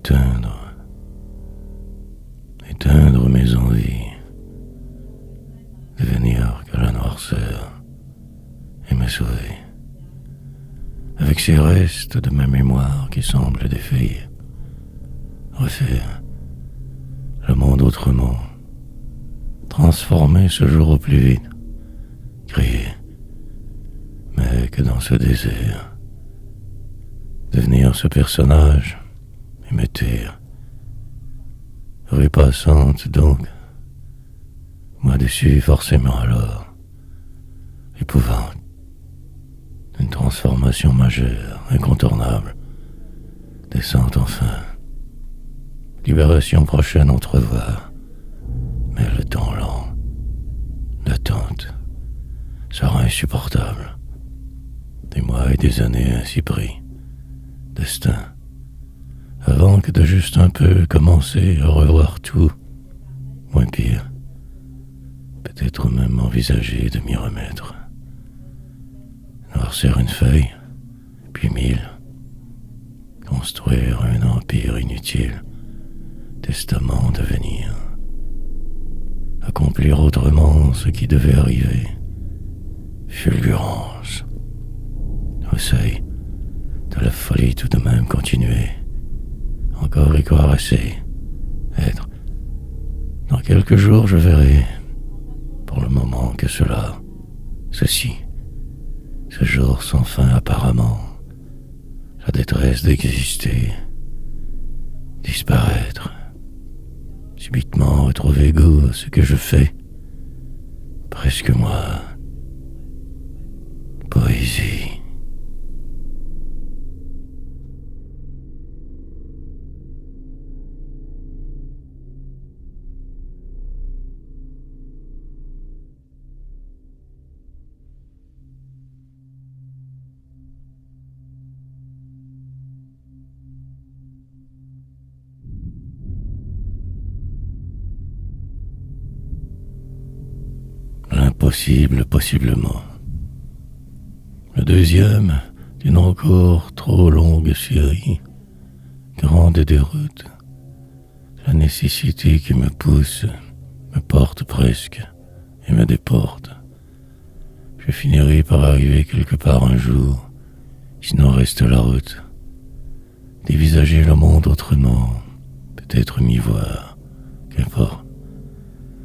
éteindre, éteindre mes envies, devenir que la noirceur et me sauver, avec ces restes de ma mémoire qui semblent défaillir, refaire le monde autrement, transformer ce jour au plus vite, crier, mais que dans ce désert, devenir ce personnage et me taire, rue passante donc, moi dessus forcément alors, épouvante, une transformation majeure, incontournable, descente enfin, libération prochaine entrevoir, mais le temps lent, l'attente, sera insupportable, des mois et des années ainsi pris, destin, avant que de juste un peu commencer à revoir tout, moins pire, peut-être même envisager de m'y remettre. Noircir une feuille, puis 1000, construire un empire inutile, testament d'avenir, accomplir autrement ce qui devait arriver, fulgurance, au seuil de la folie tout de même continuer, encore y caresser, être. Dans quelques jours je verrai, pour le moment que cela, ceci, ce jour sans fin apparemment, la détresse d'exister, disparaître, subitement retrouver goût à ce que je fais, presque moi, poésie. L'impossible possiblement. Le deuxième, d'une encore trop longue série, grande déroute. La nécessité qui me pousse, me porte presque, et me déporte. Je finirai par arriver quelque part un jour, sinon reste la route. Dévisager le monde autrement, peut-être m'y voir, qu'importe.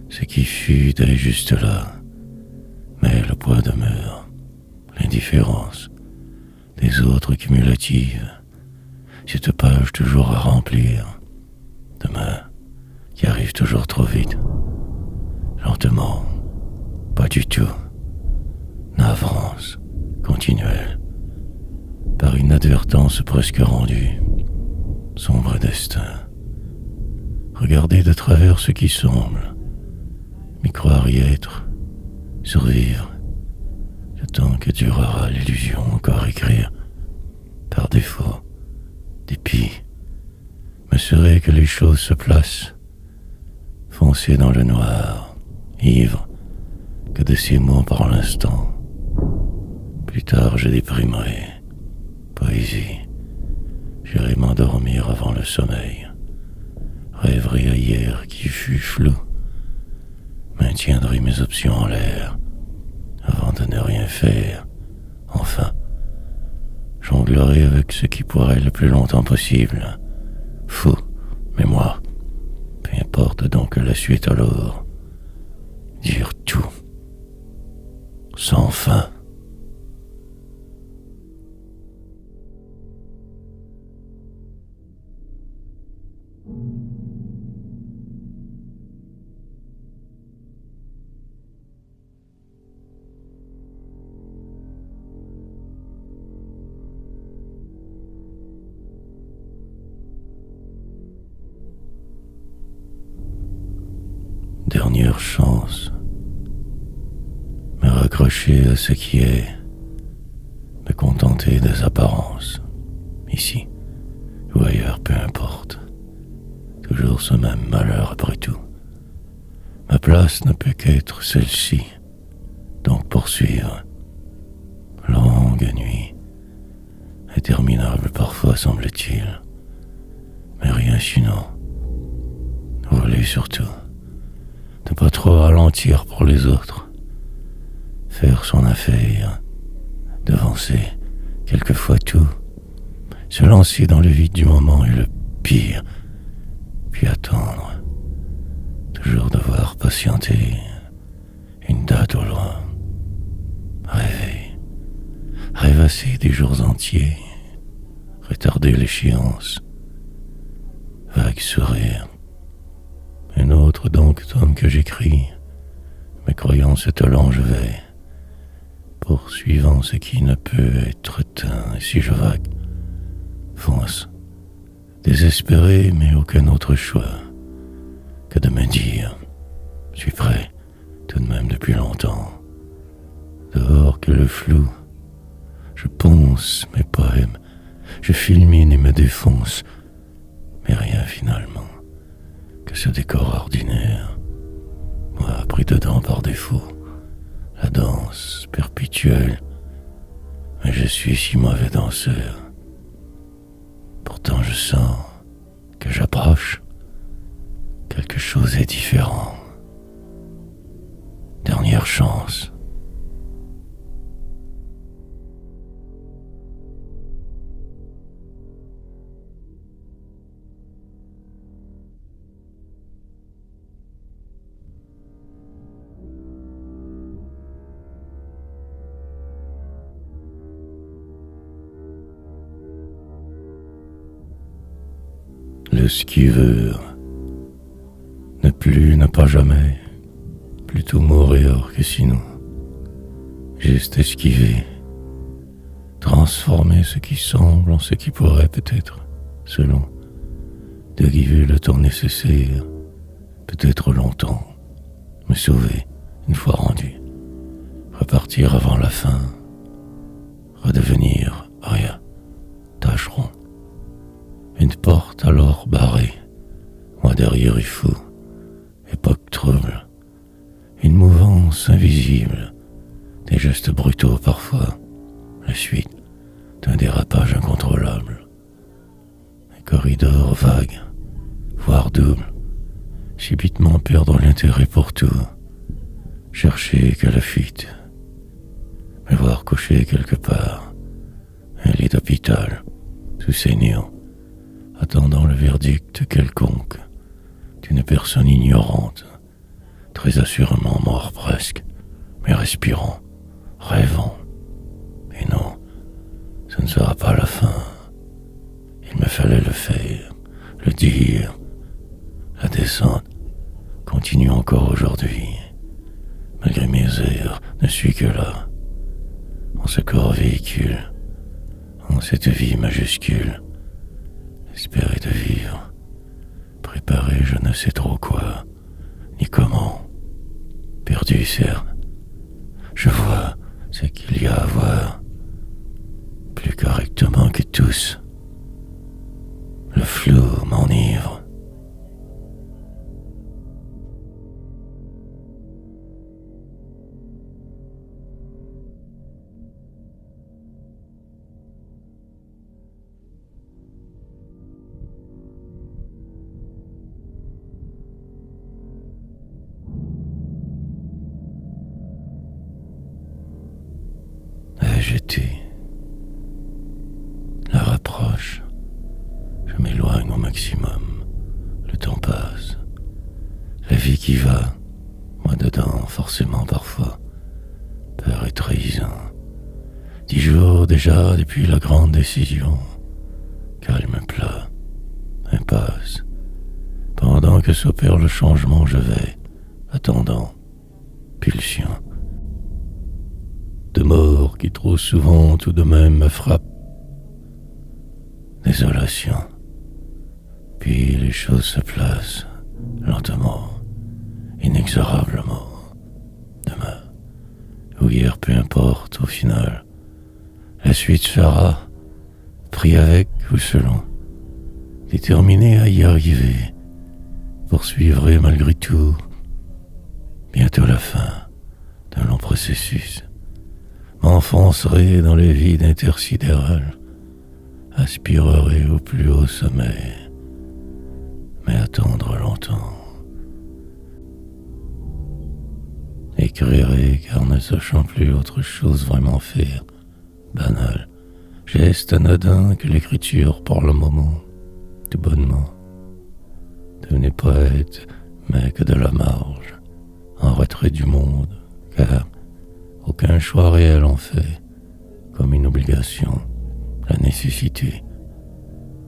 Ce qui fut est juste là. Mais le poids demeure, l'indifférence, des autres cumulatives, cette page toujours à remplir, demain, qui arrive toujours trop vite, lentement, pas du tout, navrance, continuelle, par inadvertance presque rendue, sombre destin, regarder de travers ce qui semble, m'y croire y être, survivre, le temps que durera l'illusion encore écrire, par défaut, dépit, m'assurer que les choses se placent, foncer dans le noir, ivre, que de ces mots par l'instant. Plus tard je déprimerai, poésie, j'irai m'endormir avant le sommeil, rêverai à hier qui fut flou, maintiendrai mes options en l'air, avant de ne rien faire, enfin, jonglerai avec ce qui pourrait le plus longtemps possible, fou, mais moi, peu importe donc la suite alors, dire tout, sans fin. Dernière chance, me raccrocher à ce qui est, me contenter des apparences, ici ou ailleurs, peu importe, toujours ce même malheur après tout. Ma place ne peut qu'être celle-ci, donc poursuivre, longue nuit, interminable parfois semble-t-il, mais rien sinon. Voler surtout. Ne pas trop ralentir pour les autres. Faire son affaire. Devancer quelquefois tout. Se lancer dans le vide du moment et le pire. Puis attendre. Toujours devoir patienter. Une date au loin. Rêver. Rêvasser des jours entiers. Retarder l'échéance. Vague sourire. Un autre donc tome que j'écris, me croyant cette longevée, poursuivant ce qui ne peut être teint, et si je vague, fonce, désespéré, mais aucun autre choix que de me dire, je suis prêt, tout de même depuis longtemps, dehors que le flou, je ponce mes poèmes, je fulmine et me défonce, mais rien finalement. Que ce décor ordinaire, moi pris dedans par défaut, la danse perpétuelle, mais je suis si mauvais danseur. Pourtant je sens que j'approche, quelque chose est différent. Dernière chance. Le skiveur, ne plus, ne pas jamais, plutôt mourir que sinon. Juste esquiver, transformer ce qui semble en ce qui pourrait peut-être, selon, dériver le temps nécessaire, peut-être longtemps, me sauver une fois rendu, repartir avant la fin, redevenir rien, tâcheron. Une porte alors barrée, moi derrière est fou, époque trouble, une mouvance invisible, des gestes brutaux parfois, la suite d'un dérapage incontrôlable, un corridor vague, voire double, subitement perdre l'intérêt pour tout, chercher que la fuite, me voir coucher quelque part, un lit d'hôpital, tout saignant, attendant le verdict quelconque d'une personne ignorante, très assurément mort presque, mais respirant, rêvant. Et non, ce ne sera pas la fin. Il me fallait le faire, le dire. La descente continue encore aujourd'hui. Malgré mes erreurs, ne suis que là, en ce corps véhicule, en cette vie majuscule. Espérer de vivre, préparer je ne sais trop quoi, ni comment. Perdu certes, je vois ce qu'il y a à voir, plus correctement que tous. Le flou m'enivre. Agité, la rapproche, je m'éloigne au maximum, le temps passe, la vie qui va, moi dedans forcément parfois, peur et trahison, 10 jours déjà depuis la grande décision, calme plat, impasse, pendant que s'opère le changement je vais, attendant, pulsion, de mort qui trop souvent tout de même me frappe. Désolation. Puis les choses se placent, lentement, inexorablement. Demain, ou hier, peu importe, au final, la suite sera, pris avec ou selon, déterminé à y arriver, poursuivrai malgré tout, bientôt la fin d'un long processus. M'enfoncerai dans les vides intersidérales, aspirerai au plus haut sommet, mais attendre longtemps. Écrirai car ne sachant plus autre chose vraiment faire, banal, geste anodin que l'écriture pour le moment, tout bonnement. Devenez poète, mais que de la marge, en retrait du monde, car aucun choix réel en fait, comme une obligation, la nécessité,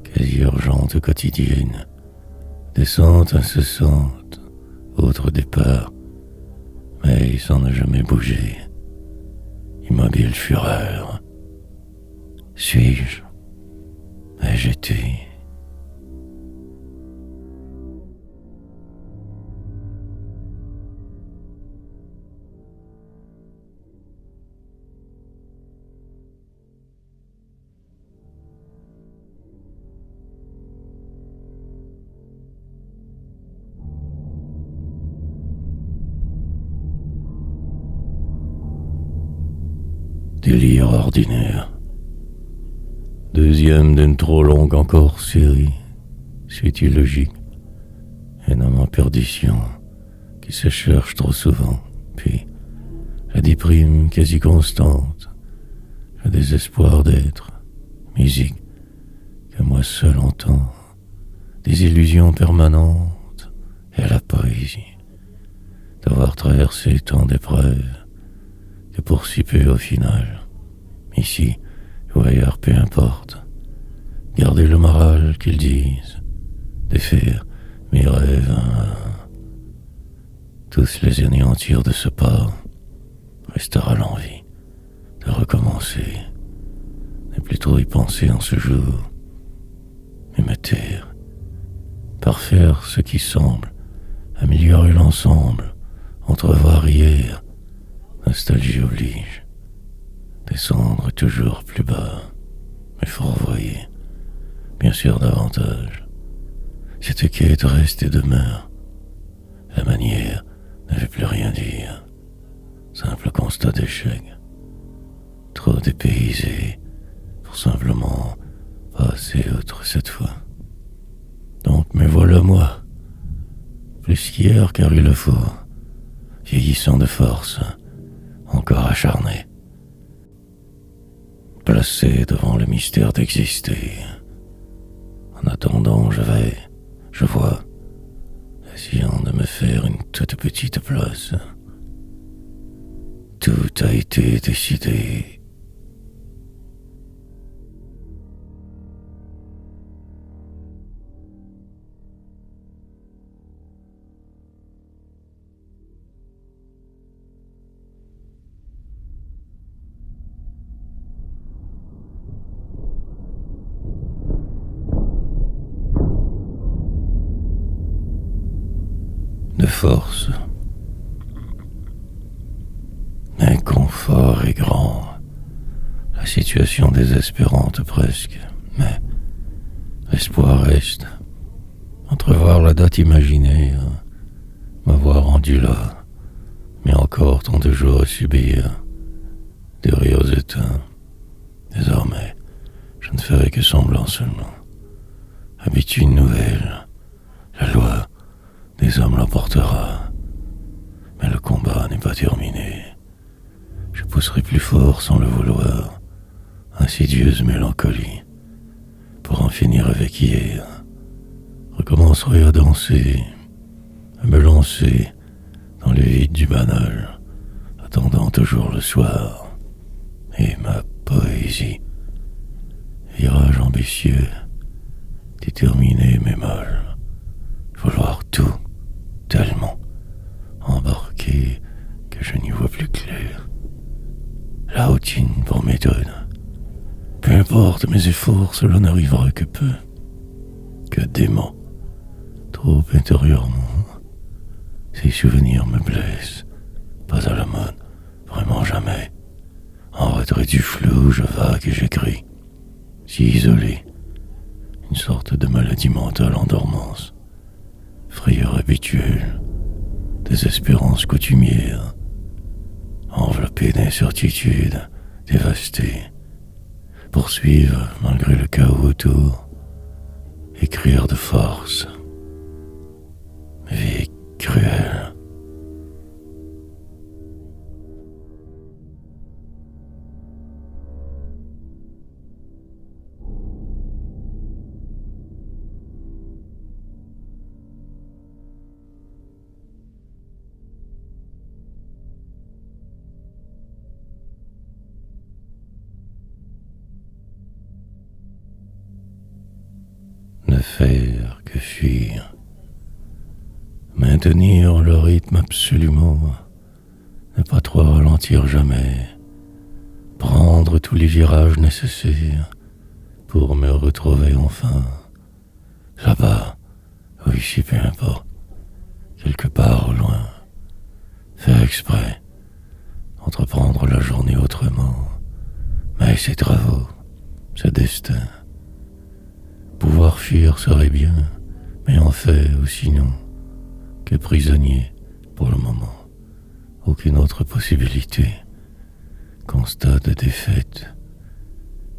quasi urgente quotidienne, descente incessante, autre départ, mais sans ne jamais bouger, immobile fureur. Suis-je? Ai-je été? Délire ordinaire. Deuxième d'une trop longue encore série, suite illogique, un homme en perdition qui se cherche trop souvent, puis la déprime quasi constante, le désespoir d'être, musique que moi seul entends, des illusions permanentes et la poésie, d'avoir traversé tant d'épreuves que pour si peu au final, ici ou ailleurs peu importe, garder le moral qu'ils disent, défaire mes rêves un à un, tous les anéantir de ce pas, restera l'envie de recommencer, ne plus trop y penser en ce jour, mais me taire, parfaire ce qui semble, améliorer l'ensemble, entrevoir hier, nostalgie oblige, descendre toujours plus bas, mais fourvoyer, bien sûr davantage. Cette quête reste et demeure. La manière ne veut plus rien dire. Simple constat d'échec. Trop dépaysé pour simplement passer outre cette fois. Donc me voilà moi, plus qu'hier car il le faut, vieillissant de force, encore acharné, placé devant le mystère d'exister. En attendant, je vois, essayant de me faire une toute petite place. Tout a été décidé. De force. L'inconfort est grand, la situation désespérante presque, mais l'espoir reste. Entrevoir la date imaginée, m'avoir rendu là, mais encore tant de jours à subir, des rires éteints. Désormais, je ne ferai que semblant seulement. Habitude nouvelle, la loi des hommes l'emportera. Mais le combat n'est pas terminé. Je pousserai plus fort sans le vouloir, insidieuse mélancolie, pour en finir avec hier. Recommencerai à danser, à me lancer dans le vide du banal, attendant toujours le soir. Et ma poésie, virage ambitieux, déterminé mais molle, vouloir tout, tellement embarqué que je n'y vois plus clair. La routine pour méthode. Peu importe mes efforts, cela n'arrivera que peu. Que dément. Trop intérieurement. Ces souvenirs me blessent. Pas à la mode. Vraiment jamais. En retrait du flou, je vague et j'écris. Si isolé. Une sorte de maladie mentale en dormance. Frayeur habituelle. Désespérance coutumière. Enveloppé d'incertitude, dévasté. Poursuivre malgré le chaos autour. Écrire de force. faire que fuir. Maintenir le rythme absolument, ne pas trop ralentir jamais, prendre tous les virages nécessaires pour me retrouver enfin, là-bas, ou ici, peu importe, quelque part au loin, faire exprès, entreprendre la journée autrement, mais ses travaux, ce destin. Pouvoir fuir serait bien, mais en fait ou sinon, que prisonnier pour le moment. Aucune autre possibilité. Constat de défaite.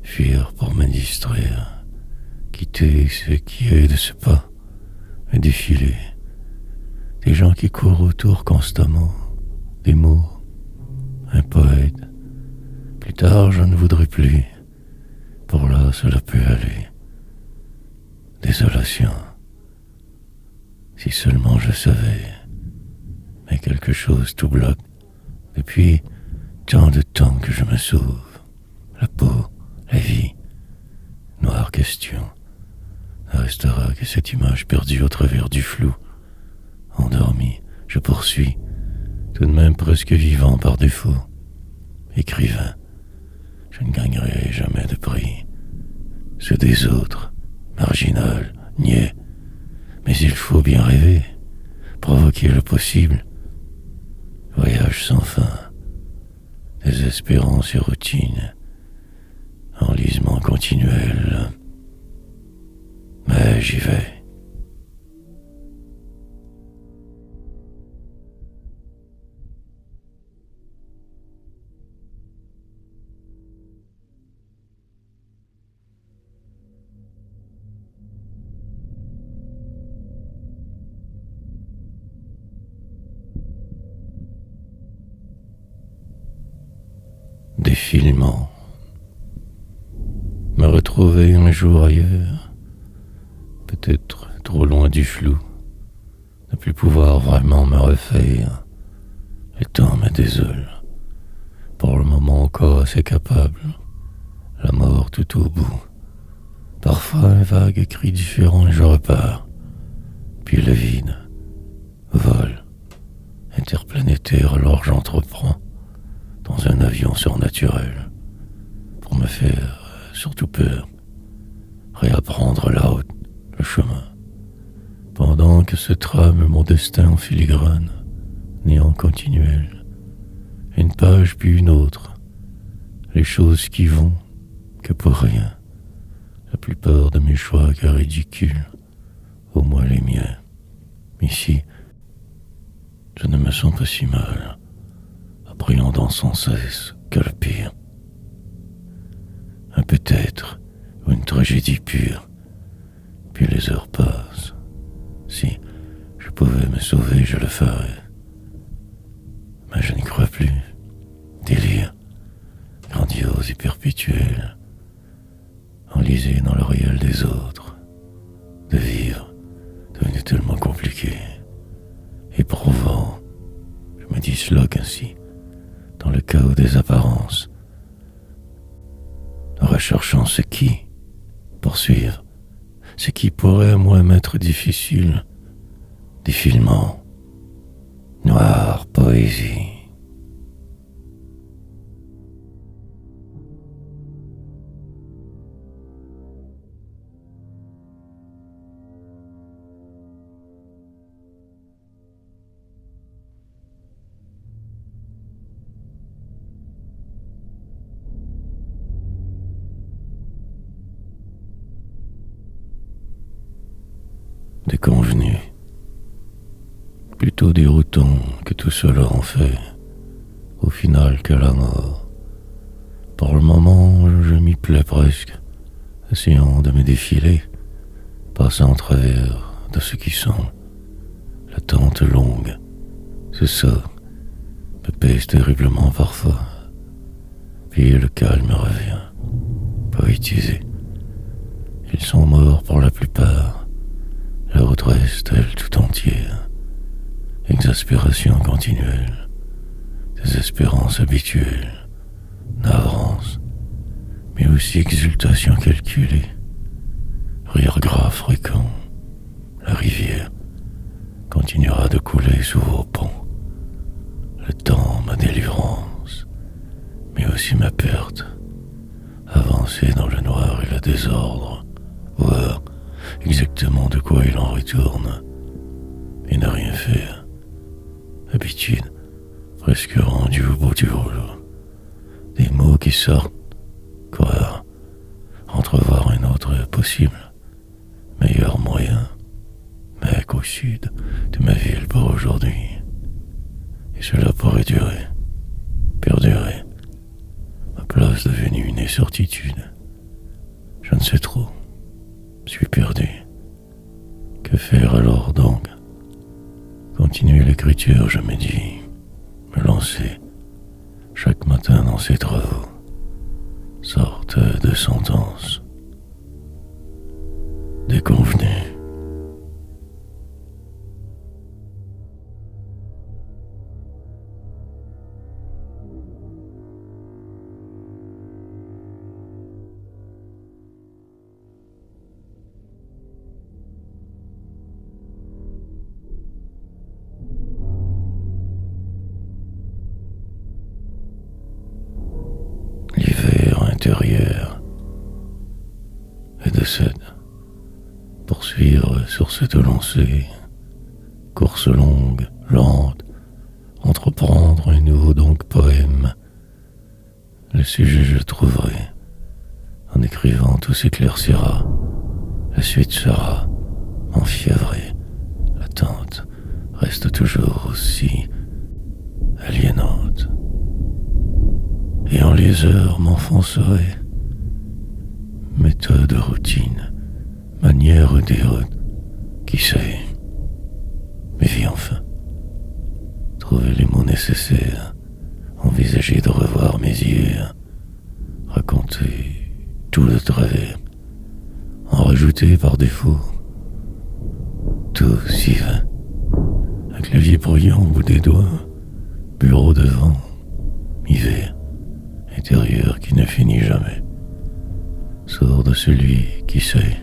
Fuir pour me distraire. Quitter ce qui est de ce pas. Et défiler. Des gens qui courent autour constamment. Des mots. Un poète. Plus tard, je ne voudrais plus. Pour là, cela peut aller. Désolation. Si seulement je savais. Mais quelque chose tout bloque. Depuis tant de temps que je me sauve. La peau, la vie. Noire question. Ne restera que cette image perdue au travers du flou. Endormi, je poursuis. Tout de même presque vivant par défaut. Écrivain. Je ne gagnerai jamais de prix. Ceux des autres. Marginal, niais. Mais il faut bien rêver, provoquer le possible. Voyage sans fin, désespérance et routine, enlisement continuel. Mais j'y vais. Défilement. Me retrouver un jour ailleurs, peut-être trop loin du flou, ne plus pouvoir vraiment me refaire. Le temps me désole, pour le moment encore assez capable, la mort tout au bout. Parfois un vague cri différent et je repars, puis le vide, vol, interplanétaire alors j'entreprends. Dans un avion surnaturel, pour me faire surtout peur, réapprendre la route, le chemin, pendant que se trame mon destin en filigrane, néant continuel, une page puis une autre, les choses qui vont, que pour rien, la plupart de mes choix que ridicules, au moins les miens. Ici, je ne me sens pas si mal, appréhendant sans cesse que le pire. Un peut-être ou une tragédie pure, puis les heures passent. Si je pouvais me sauver, je le ferais. Mais je n'y crois plus. Délire, grandiose et perpétuel, enlisé dans le réel des autres. De vivre, devenu tellement compliqué, éprouvant. Je me disloque ainsi dans le chaos des apparences, recherchant ce qui, poursuivre, ce qui pourrait à moi m'être difficile, défilement, noire poésie. Déconvenu, plutôt déroutant que tout cela en fait, au final que la mort. Pour le moment, je m'y plais presque, essayant de me défiler, passant en travers de ce qui sont. L'attente longue, c'est ça, me pèse terriblement parfois. Puis le calme revient, poétisé. Ils sont morts pour la plupart. La route reste, elle, tout entière. Exaspération continuelle, désespérance habituelle, navrance, mais aussi exultation calculée. rire grave fréquent, la rivière continuera de couler sous vos ponts. Le temps, ma délivrance, mais aussi ma perte. Avancer dans le noir et le désordre, voir exactement de quoi il en retourne, et ne rien faire. Habitude presque rendue au bout du rouleau. Des mots qui sortent, croire, entrevoir un autre possible, meilleur moyen, mec au sud de ma ville pour aujourd'hui. Et cela pourrait durer, perdurer. Ma place devenue une incertitude. Je ne sais trop. Je suis perdu. Que faire alors donc? Continuer l'écriture, je me dis. Me lancer chaque matin dans ces travaux. Sorte de sentence déconvenue. L'hiver intérieur et de cette poursuivre sur cette lancée, course longue, lente, entreprendre un nouveau donc poème. Le sujet je trouverai, en écrivant tout s'éclaircira, la suite sera enfiévrée, l'attente reste toujours aussi aliénante. Et en les heures m'enfoncerai, méthode routine, manière déroute, qui sait, mais vie enfin. Trouver les mots nécessaires, envisager de revoir mes yeux, raconter tout le travers, en rajouter par défaut, tout si vain. Un clavier brouillant au bout des doigts, bureau devant, hiver intérieur qui ne finit jamais. Sort de celui qui sait,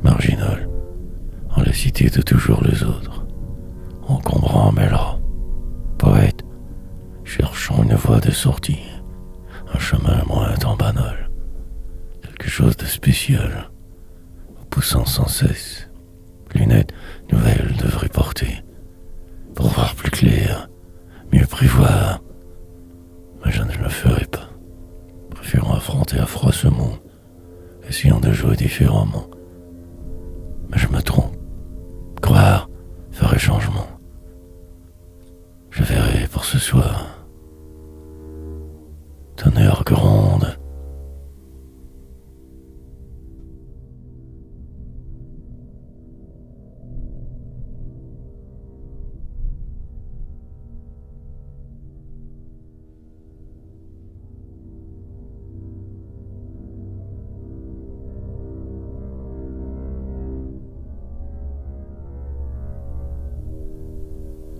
marginal, en la cité de toujours les autres, encombrant mais là, poète, cherchant une voie de sortie, un chemin moins tant banal, quelque chose de spécial, poussant sans cesse, lunettes nouvelles devraient porter, pour voir plus clair, mieux prévoir, mais je ne le ferai pas. Préférant affronter à froid ce monde, essayant de jouer différemment. Mais je me trompe. Croire ferait changement. Je verrai pour ce soir. Tonnerre gronde.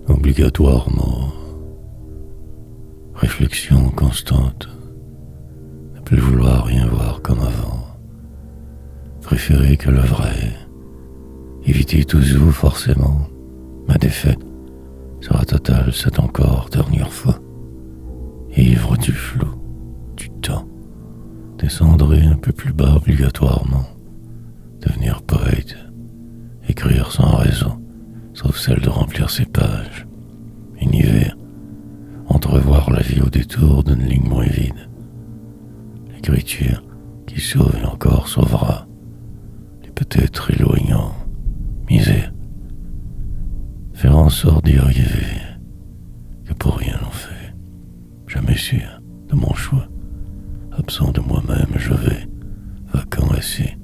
Obligatoirement, réflexion constante, ne plus vouloir rien voir comme avant, préférer que le vrai, éviter toujours forcément, ma défaite sera totale cette encore dernière fois, ivre du flou, du temps, descendrai un peu plus bas obligatoirement, devenir poète, écrire sans raison, sauf celle de remplir ses pages, univers, entrevoir la vie au détour d'une ligne moins vide, l'écriture qui sauve et encore sauvera, les peut-être éloignants, misère, faire en sorte d'y arriver, que pour rien l'on fait, jamais sûr de mon choix, absent de moi-même je vais, vacant assis,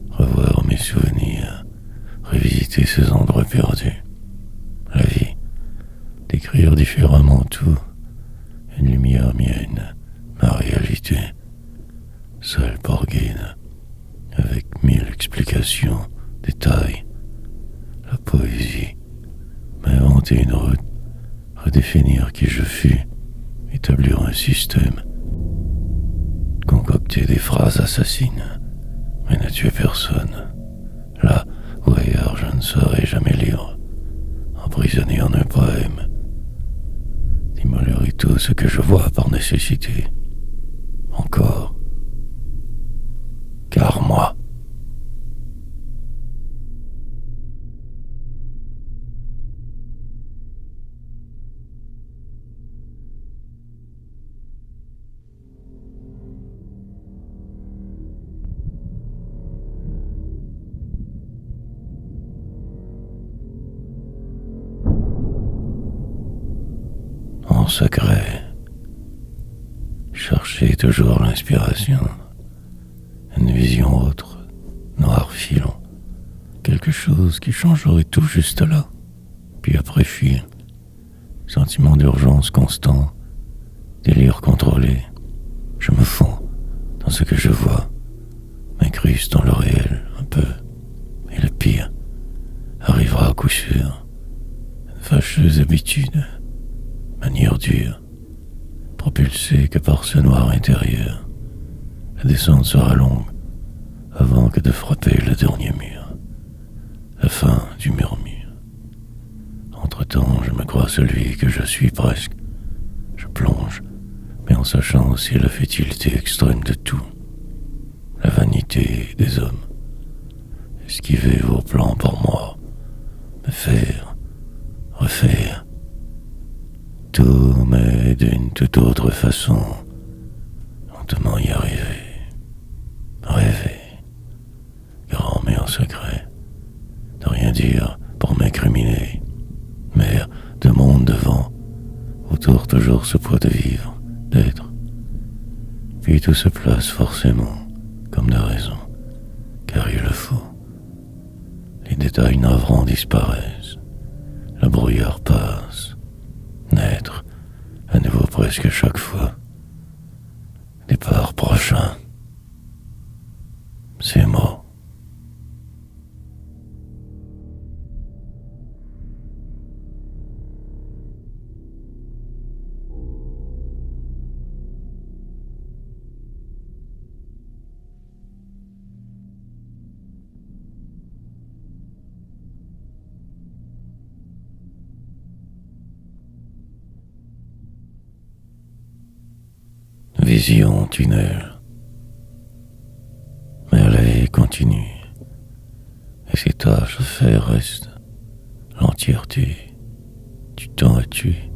revoir mes souvenirs, revisiter ces endroits perdus, la vie, décrire différemment tout, une lumière mienne, ma réalité, seule pour guide, avec 1000 explications, détails, la poésie, m'inventer une route, redéfinir qui je fus, établir un système, concocter des phrases assassines, mais n'a tué personne. Là ou ailleurs, je ne serai jamais libre, emprisonné en un poème, d'immoler tout ce que je vois par nécessité. Encore. Car moi, en secret, chercher toujours l'inspiration, une vision autre, noir filant, quelque chose qui changerait tout juste là, puis après fuir, sentiment d'urgence constant, délire contrôlé, je me fonds dans ce que je vois, m'incruste dans le réel un peu, et le pire arrivera à coup sûr, une fâcheuse habitude, manière dure, propulsée que par ce noir intérieur. La descente sera longue avant que de frapper le dernier mur, la fin du murmure. Entre-temps, je me crois celui que je suis presque. Je plonge, mais en sachant aussi la futilité extrême de tout, la vanité des hommes. Esquiver vos plans pour moi, me faire, refaire, tout, mais d'une toute autre façon, lentement y arriver, rêver, grand mais en secret, de rien dire pour m'incriminer, mer de monde devant, autour toujours ce poids de vivre, d'être, puis tout se place forcément, comme de raison, car il le faut. Les détails navrants disparaissent, le brouillard passe, naître, à nouveau presque chaque fois. Départ prochain. Ces mots. Vision tunnel. Mais la vie continue. Et ses tâches à faire restent l'entièreté du temps à tuer.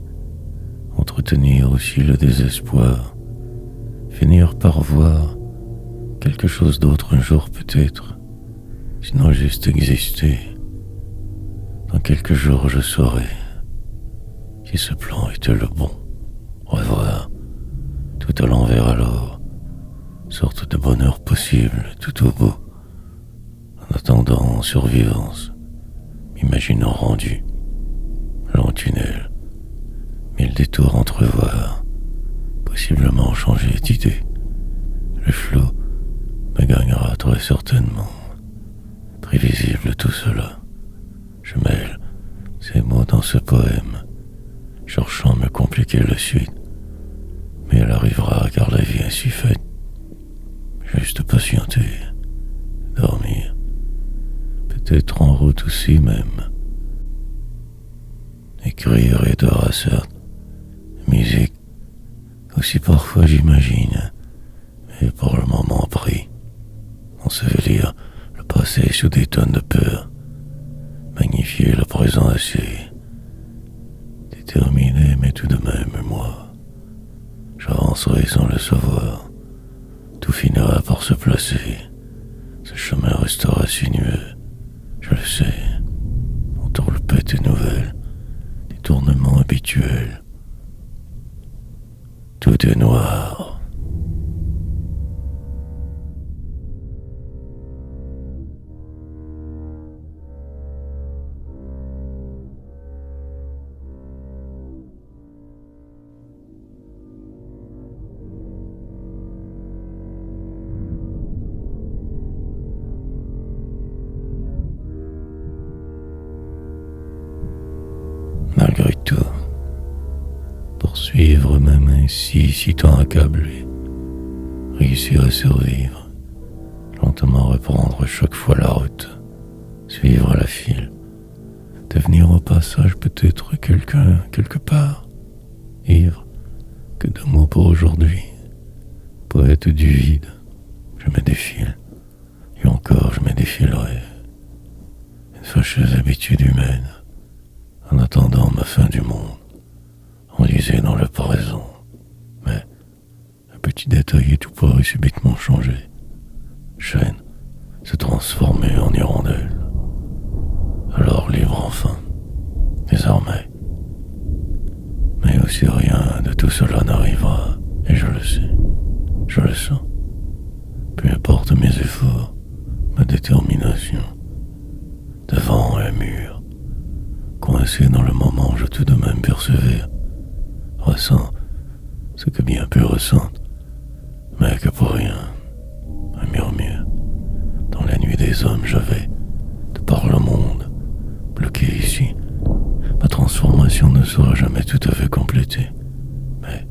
Entretenir aussi le désespoir. Finir par voir quelque chose d'autre un jour peut-être. Sinon juste exister. Dans quelques jours je saurai si ce plan était le bon. Revoir tout à l'envers alors, sorte de bonheur possible tout au bout, en attendant en survivance, m'imaginant rendu, long tunnel, mille détours entrevoir, possiblement changer d'idée, le flot me gagnera très certainement, prévisible tout cela, je mêle ces mots dans ce poème, cherchant à me compliquer la suite. Mais elle arrivera car la vie est ainsi faite. Juste patienter, dormir, peut-être en route aussi même. Écrire aidera certes, musique aussi parfois j'imagine, mais pour le moment pris. Ensevelir le passé sous des tonnes de peur, magnifier le présent assez, déterminé mais tout de même moi. J'avancerai sans le savoir. Tout finira par se placer. Ce chemin restera sinueux. Je le sais. Autour le pète nouvelle. Des tournements habituels. Tout est noir. Malgré tout, poursuivre même ainsi si tant accablé, réussir à survivre, lentement reprendre chaque fois la route, suivre la file, devenir au passage peut-être quelqu'un quelque part, ivre que de mots pour aujourd'hui, poète du vide, je me défile, et encore je me défilerai. Une fâcheuse habitude humaine, en attendant ma fin du monde, enlisée dans le présent. Mais un petit détail et tout pourrait subitement changer. Chaîne se transformer en hirondelle. Alors libre enfin, désormais. Mais aussi rien de tout cela n'arrivera, et je le sais, je le sens. Peu importe mes efforts, ma détermination, devant un mur, coincé dans le moment où je tout de même persévère, ressens ce que bien peu ressentent, mais que pour rien, un murmure. Dans la nuit des hommes, j'avais, de par le monde, bloqué ici. Ma transformation ne sera jamais tout à fait complétée, mais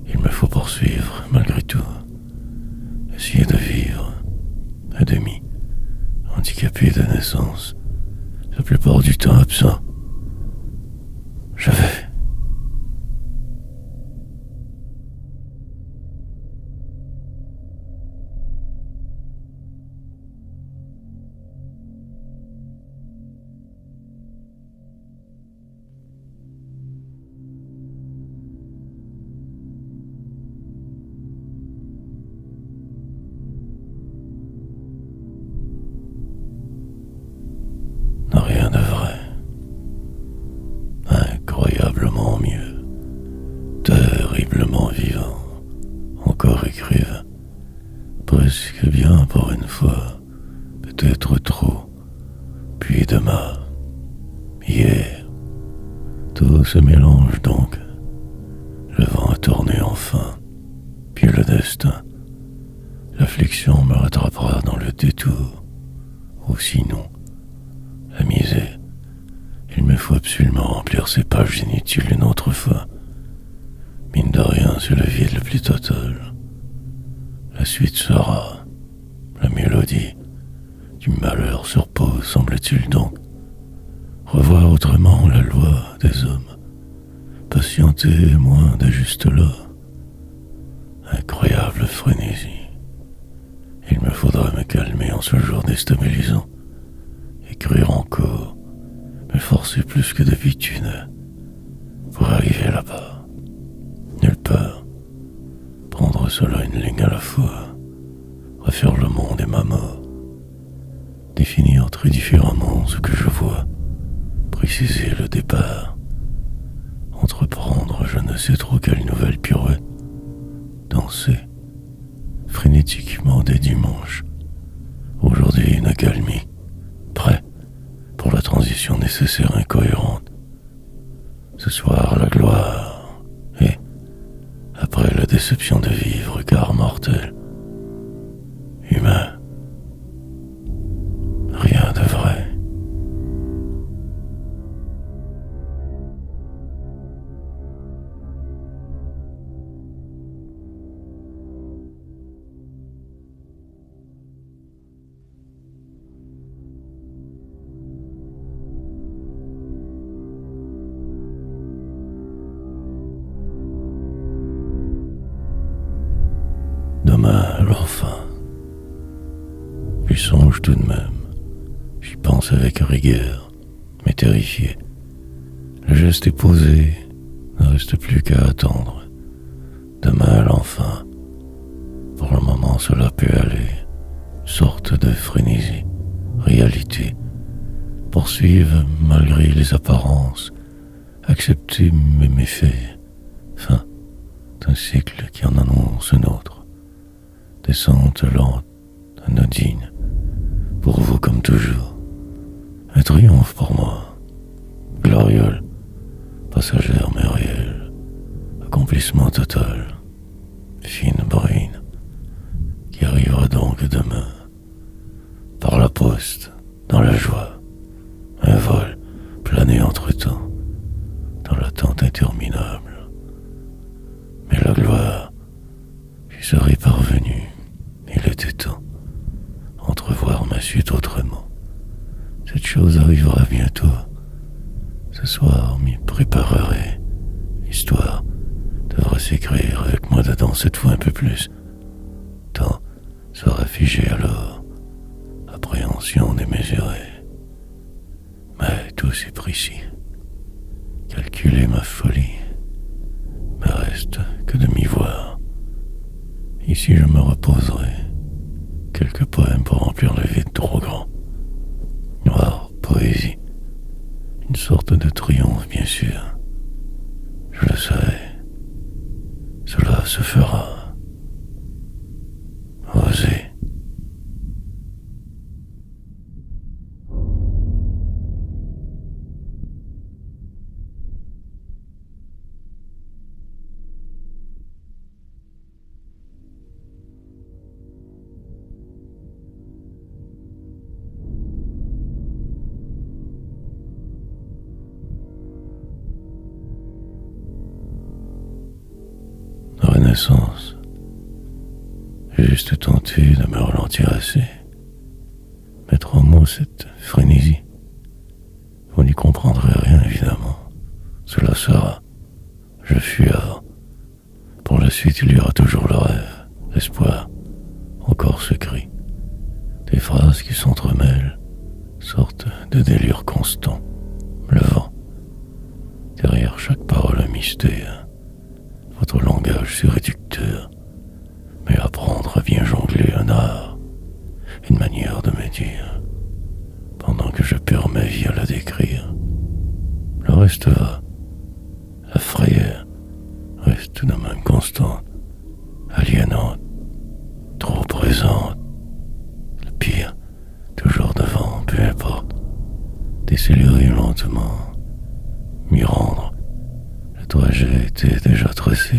il me faut poursuivre malgré tout, essayer de vivre à demi, handicapé de naissance, la plupart du temps absent. Je vais. Rien de vrai. Incroyablement mieux. Terriblement vivant. Encore écrivain. Presque bien pour une fois. Peut-être trop. Puis demain. Hier. Tout se mélange donc. Le vent a tourné enfin. Puis le destin. L'affliction me rattrapera dans le détour. Ou sinon, la misère. Il me faut absolument remplir ces pages inutiles une autre fois. Mine de rien, c'est le vide le plus total. La suite sera la mélodie du malheur sur pause, semble-t-il donc. Revoir autrement la loi des hommes. Patienter moins de juste là. Incroyable frénésie. Il me faudra me calmer en ce jour déstabilisant. Écrire encore, me forcer plus que d'habitude pour arriver là-bas. Nulle part. Prendre cela une ligne à la fois. Refaire le monde et ma mort. Définir très différemment ce que je vois. Préciser le départ. Entreprendre je ne sais trop quelle nouvelle pirouette. Danser frénétiquement dès dimanche. Aujourd'hui une accalmie. Prêt pour la transition nécessaire incohérente. Ce soir la gloire. Et après la déception de vivre car mortel. Humain. Rien de vrai. Demain, l'enfant. J'y songe tout de même. J'y pense avec rigueur, mais terrifié. Le geste est posé, ne reste plus qu'à attendre. Demain, l'enfant. Pour le moment, cela peut aller. Sorte de frénésie, réalité. Poursuivre malgré les apparences. Accepter mes méfaits. Fin d'un cycle qui en annonce un autre. Descente lente, anodine, pour vous comme toujours. Un triomphe pour moi, gloriole, passagère mais réelle, accomplissement total, fine brine, qui arrivera donc demain, par la poste, dans la joie, un vol plané entre-temps, dans l'attente interminable. Mais la gloire, j'y serai parvenu. Il était temps. préparerai. L'histoire devra s'écrire avec moi dedans cette fois un peu plus. Temps sera figé alors, appréhension démesurée. Mais tout c'est précis. Calculer ma folie. Me reste que de m'y voir. Ici je me reposerai. Quelques poèmes pour remplir le vide trop grand. Noire poésie. Une sorte de triomphe, bien sûr. Je le sais. Cela se fera. Oser. Renaissance. J'ai juste tenté de me ralentir assez. Mettre en mots cette frénésie. Vous n'y comprendrez rien, évidemment. Cela sera. Je fuis alors. Pour la suite, il y aura toujours le rêve, l'espoir, encore ce cri. Des phrases qui s'entremêlent, sorte de délire constant. Le vent. Derrière chaque parole un mystère. Votre langage si réducteur, mais apprendre à bien jongler un art, une manière de me dire, pendant que je perds ma vie à la décrire. Le reste va, la frayeur reste tout de même constante, aliénante, trop présente. Le pire, toujours devant, peu importe, décélérer lentement, m'y rendre. Le trajet était déjà tracé.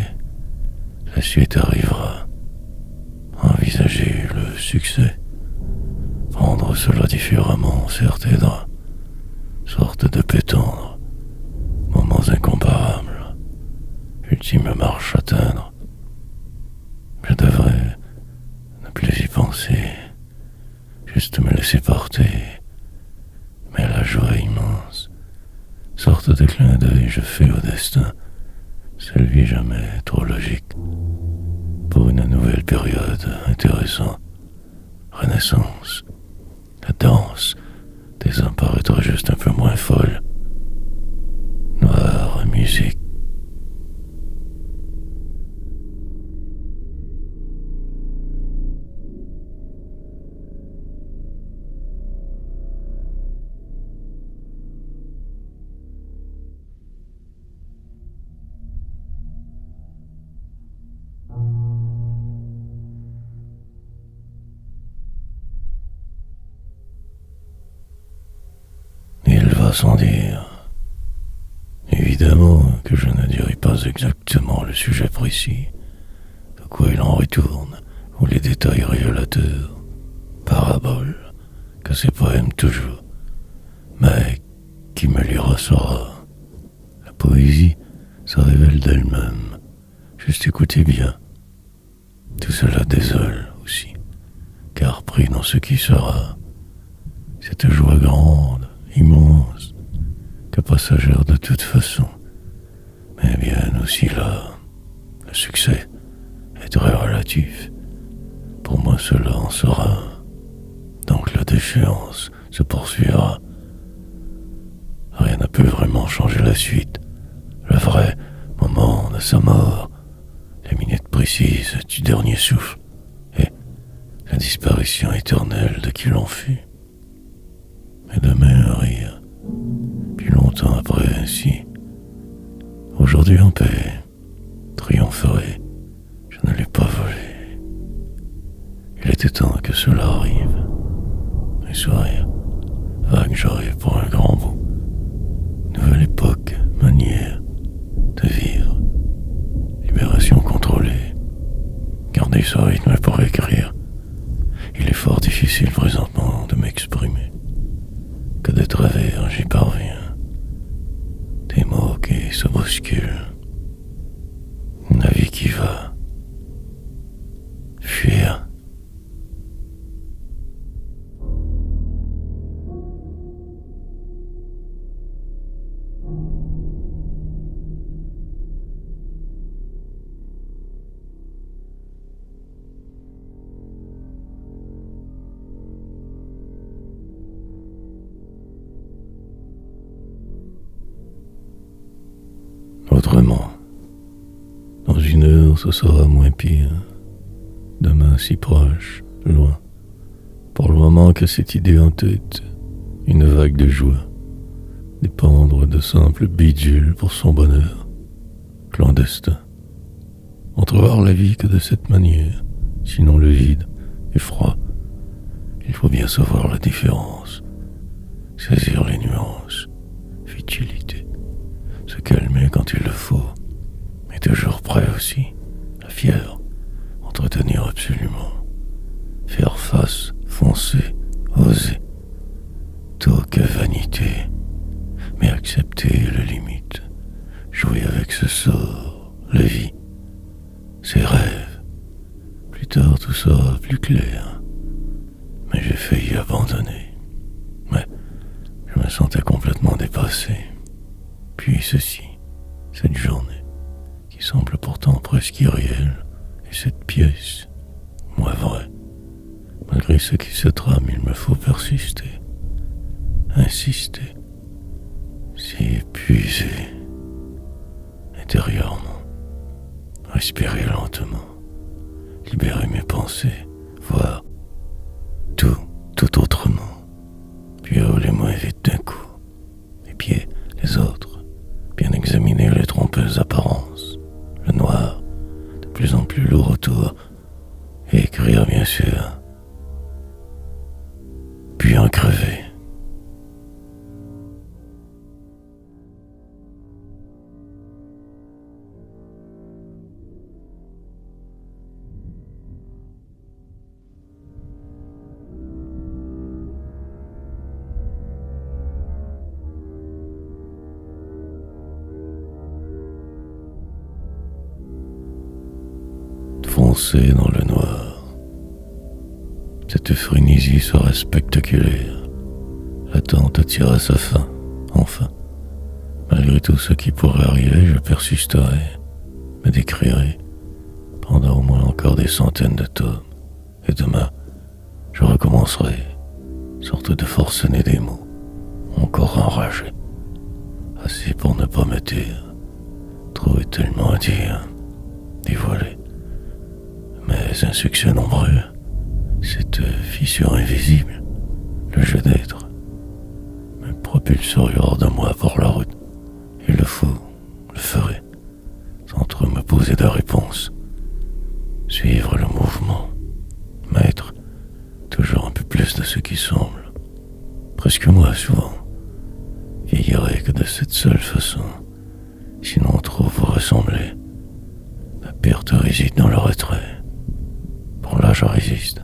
La suite arrivera. Envisager le succès. Prendre cela différemment, certes aidera. Sorte de paix tendre. Moments incomparables. Ultime marche atteindre. Je devrais ne plus y penser. Juste me laisser porter. Mais la joie immense. Sorte de clin d'œil je fais au destin. Celui jamais trop logique. Pour une nouvelle période intéressante. Renaissance. La danse des uns paraîtra juste un peu moins folle. Noire musique. Il va sans dire. Évidemment que je ne dirai pas exactement le sujet précis, de quoi il en retourne, ou les détails révélateurs, paraboles, que ces poèmes toujours. Mais qui me lira saura. La poésie se révèle d'elle-même. Juste écoutez bien. Tout cela désole aussi, car pris dans ce qui sera, cette joie grande, immense, que passagère de toute façon, mais bien aussi là, le succès est très relatif. Pour moi cela en sera. Donc la déchéance se poursuivra. Rien ne peut vraiment changer la suite. Le vrai moment de sa mort, les minutes précises du dernier souffle, et la disparition éternelle de qui l'on fut. Et demain un rire, puis longtemps après ainsi. Aujourd'hui en paix, triompherai, je ne l'ai pas volé. Il était temps que cela arrive. Et sourire, vague j'aurai pour un grand bout. Nouvelle époque, manière de vivre. Libération contrôlée. Garder ce rythme pour écrire. Il est fort difficile présentement de m'exprimer. Que de travers j'y parviens. Des mots qui se bousculent. La vie qui va. Fuir. autrement. Dans une heure, ce sera moins pire. Demain si proche, loin. Pour le moment que cette idée en tête, une vague de joie. Dépendre de simples bidules pour son bonheur. Clandestin. Entrevoir la vie que de cette manière, sinon le vide est froid. Il faut bien savoir la différence, saisir les nuances, futilité, se calmer quand il le faut, mais toujours prêt aussi, la fièvre, entretenir absolument, faire face, foncer, oser, tout que vanité, mais accepter les limites, jouer avec ce sort, la vie, ses rêves. Plus tard tout sera plus clair, mais j'ai failli abandonner. Mais je me sentais complètement dépassé. Puis ceci, cette journée, qui semble pourtant presque irréelle, et cette pièce, moi vrai. Malgré ce qui se trame, il me faut persister, insister, s'y épuiser, intérieurement, respirer lentement, libérer mes pensées, voir tout autrement, puis rouler moins vite d'un coup, les pieds, les autres, bien examiner les trompeuses apparences, le noir, de plus en plus lourd autour, et écrire bien sûr, puis en crever. Foncer dans le noir. Cette frénésie sera spectaculaire. L'attente attire à sa fin, enfin. Malgré tout ce qui pourrait arriver, je persisterai, me décrirai, pendant au moins encore des centaines de tomes. Et demain, je recommencerai, sorte de forcené des mots, encore enragé. Assez pour ne pas me taire, trouver tellement à dire, dévoiler. Mais un succès nombreux, cette fissure invisible, le jeu d'être, me propulserait hors de moi pour la route. Il le faut, le ferai, sans trop me poser de réponse. Suivre le mouvement, m'être toujours un peu plus de ce qui semble. Presque moi, souvent, vieillirai que de cette seule façon, sinon trop vous ressembler. La perte réside dans le retrait. Pour là, je résiste.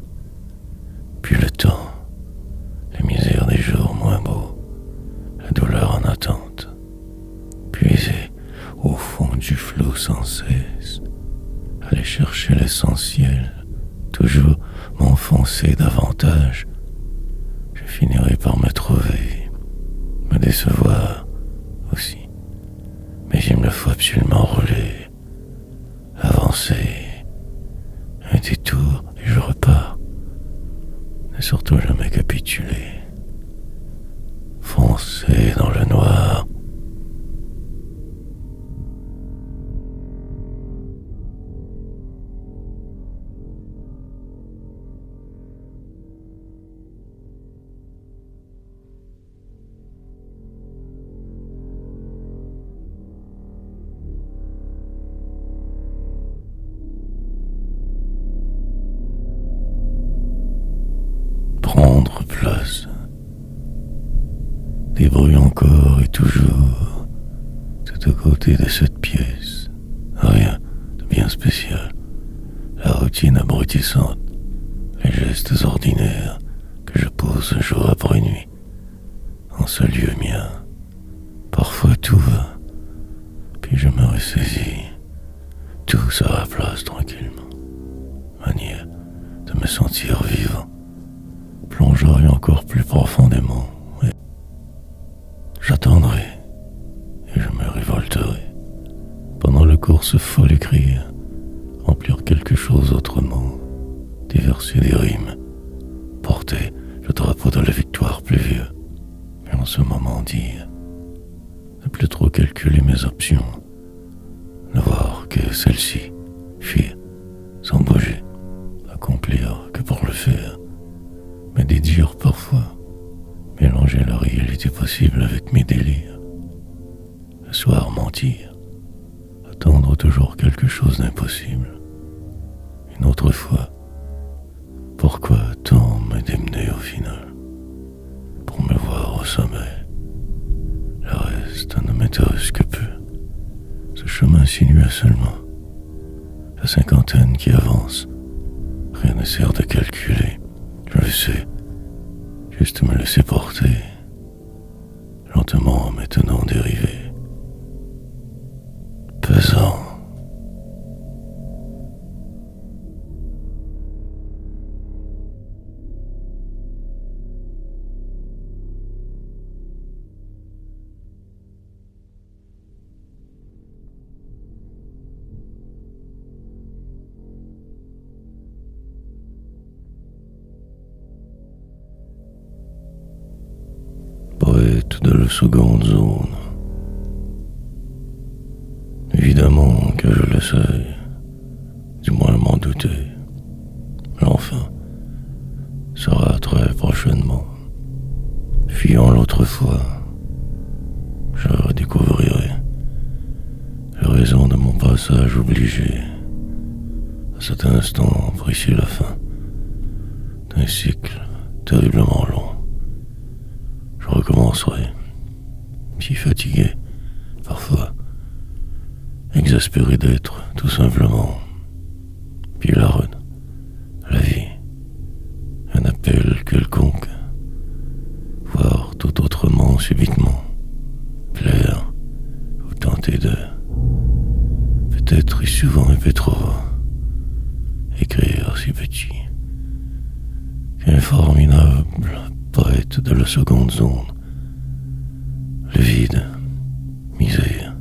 Puis le temps, les misères des jours moins beaux, la douleur en attente, puiser au fond du flot sans cesse, aller chercher l'essentiel, toujours m'enfoncer davantage, je finirai par me trouver, me décevoir aussi. Mais il me faut absolument rouler, avancer, un détour et je repars. Ne surtout jamais capituler. Foncer dans le noir. Prendre place. Des bruits encore et toujours, tout aux côtés de cette pièce. Rien de bien spécial. La routine abrutissante, les gestes ordinaires que je pose jour après nuit, en ce lieu mien. Parfois tout va, puis je me ressaisis. Tout se replace tranquillement. Manière de me sentir vivant. Plongerai encore plus profondément. Et j'attendrai et je me révolterai. Pendant le course folle écrire, remplir quelque chose autrement, déverser des rimes, porter le drapeau de la victoire pluvieux, et en ce moment dire, ne plus trop calculer mes options, que celle-ci, fuir, sans bouger, accomplir que pour le faire, mais dédire parfois, mélanger la réalité possible avec mes délires. Le soir mentir, attendre toujours quelque chose d'impossible. Une autre fois, pourquoi tant me démener au final, pour me voir au sommet. Le reste ne m'intéresse que peu. Ce chemin sinueux seulement. La cinquantaine qui avance. Rien ne sert de calculer. Je le sais. Juste me laisser porter. Lentement maintenant dérivé. Pesant. Poète de la seconde zone. Évidemment que je l'essaye, du moins m'en douter. L'enfin sera très prochainement. Fuyant l'autre fois, je redécouvrirai les raisons de mon passage obligé. À cet instant précis la fin d'un cycle terriblement long. Je recommencerai, si fatigué, parfois, exaspéré d'être, tout simplement. Puis la run, la vie, un appel quelconque, voir tout autrement subitement, plaire ou tenter de, peut-être et souvent un peu trop, écrire si petit, qu'un formidable poète de la seconde zone, le vide, misère.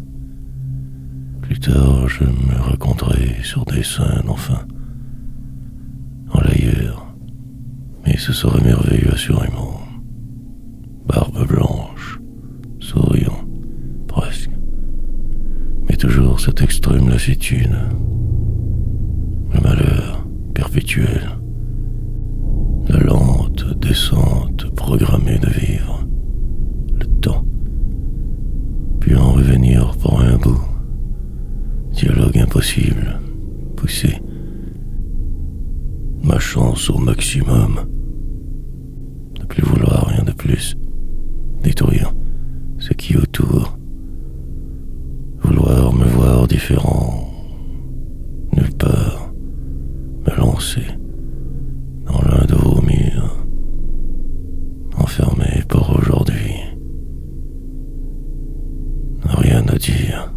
Plus tard, je me raconterai sur des scènes, enfin, en l'ailleurs, mais ce serait merveilleux assurément. Barbe blanche, souriant, presque, mais toujours cette extrême lassitude, le malheur perpétuel, la lente descente programmée de vivre, le temps, puis en revenir pour un bout, dialogue impossible, poussé, ma chance au maximum, ne plus vouloir rien de plus, détruire ce qui est autour, vouloir me voir différent, nulle part, me lancer dans l'un de vos murs, enfermé pour aujourd'hui. Rien à dire.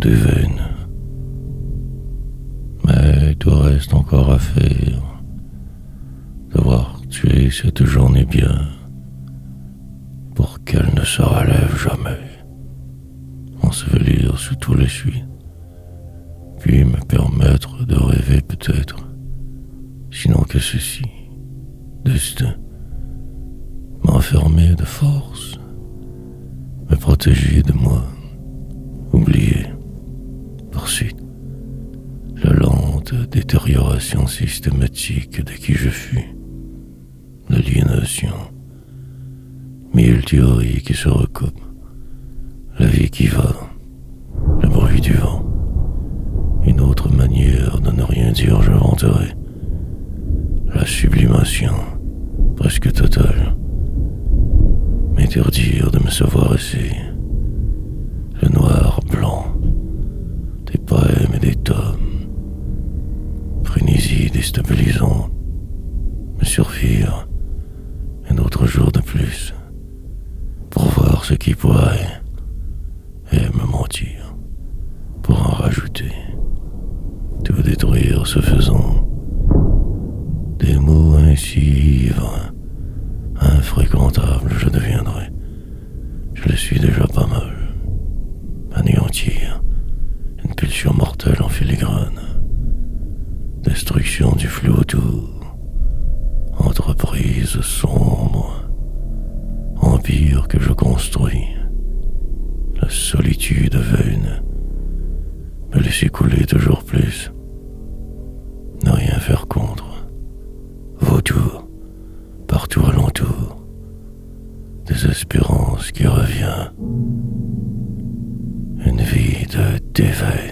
Des veines. Mais tout reste encore à faire. Devoir tuer cette journée bien, pour qu'elle ne se relève jamais. Ensevelir sous tous les suites, puis me permettre de rêver peut-être, sinon que ceci, destin, m'enfermer de force, me protéger de moi, oublier. Poursuite, la lente détérioration systématique de qui je fus, l'aliénation, mille théories qui se recoupent, la vie qui va, le bruit du vent, une autre manière de ne rien dire, j'inventerai, la sublimation, presque totale, m'interdire de me savoir assez, le noir blanc, des poèmes et des tomes, frénésie déstabilisante, me survivre un autre jour de plus, pour voir ce qui pourrait, et me mentir, pour plaisir se faisant. Des mots ainsi ivres, infréquentables je deviendrai. Je le suis déjà pas mal. Anéantir, une pulsion mortelle en filigrane. Destruction du flou autour. Entreprise sombre. Empire que je construis. La solitude vaine. Me laisser couler toujours plus. Ne rien faire contre. Vautour, partout alentour. Désespérance qui revient. Une vie de déveine.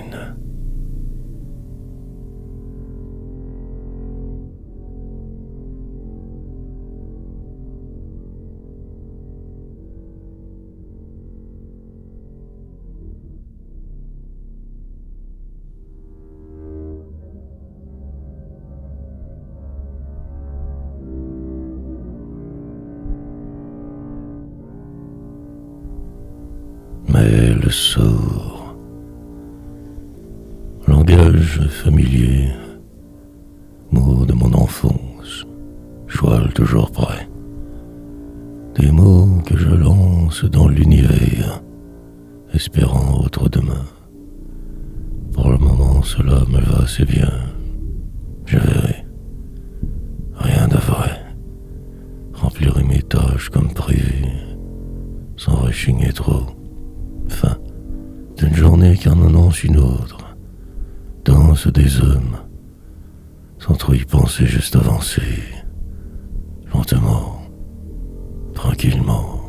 Mais le sort, langage familier, mots de mon enfance, choile toujours prêt. Des mots que je lance dans l'univers, espérant autre demain. Pour le moment, cela me va assez bien. Je verrai. Rien de vrai. Remplirai mes tâches comme prévu, sans rechigner trop. Fin d'une journée qui en annonce une autre. Danse des hommes, sans trop y penser, juste avancer. Lentement, tranquillement.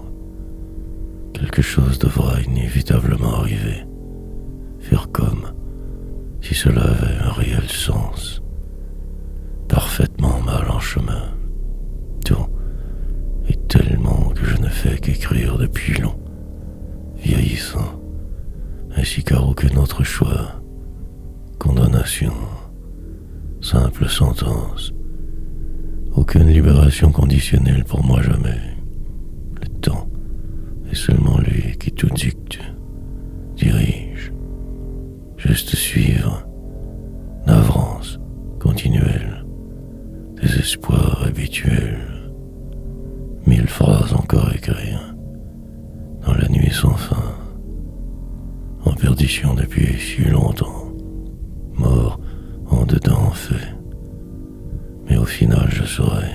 Quelque chose devra inévitablement arriver. Faire comme si cela avait un réel sens. Parfaitement mal en chemin. Tout est tellement que je ne fais qu'écrire depuis long. Vieillissant, ainsi qu'à aucun autre choix. Condamnation, simple sentence, aucune libération conditionnelle pour moi jamais. Le temps est seulement lui qui tout dicte, dirige, juste suivre, navrance continuelle, désespoir habituel, 1000 phrases encore à écrire. Dans la nuit sans fin, en perdition depuis si longtemps, mort en dedans en fait. Mais au final je saurai,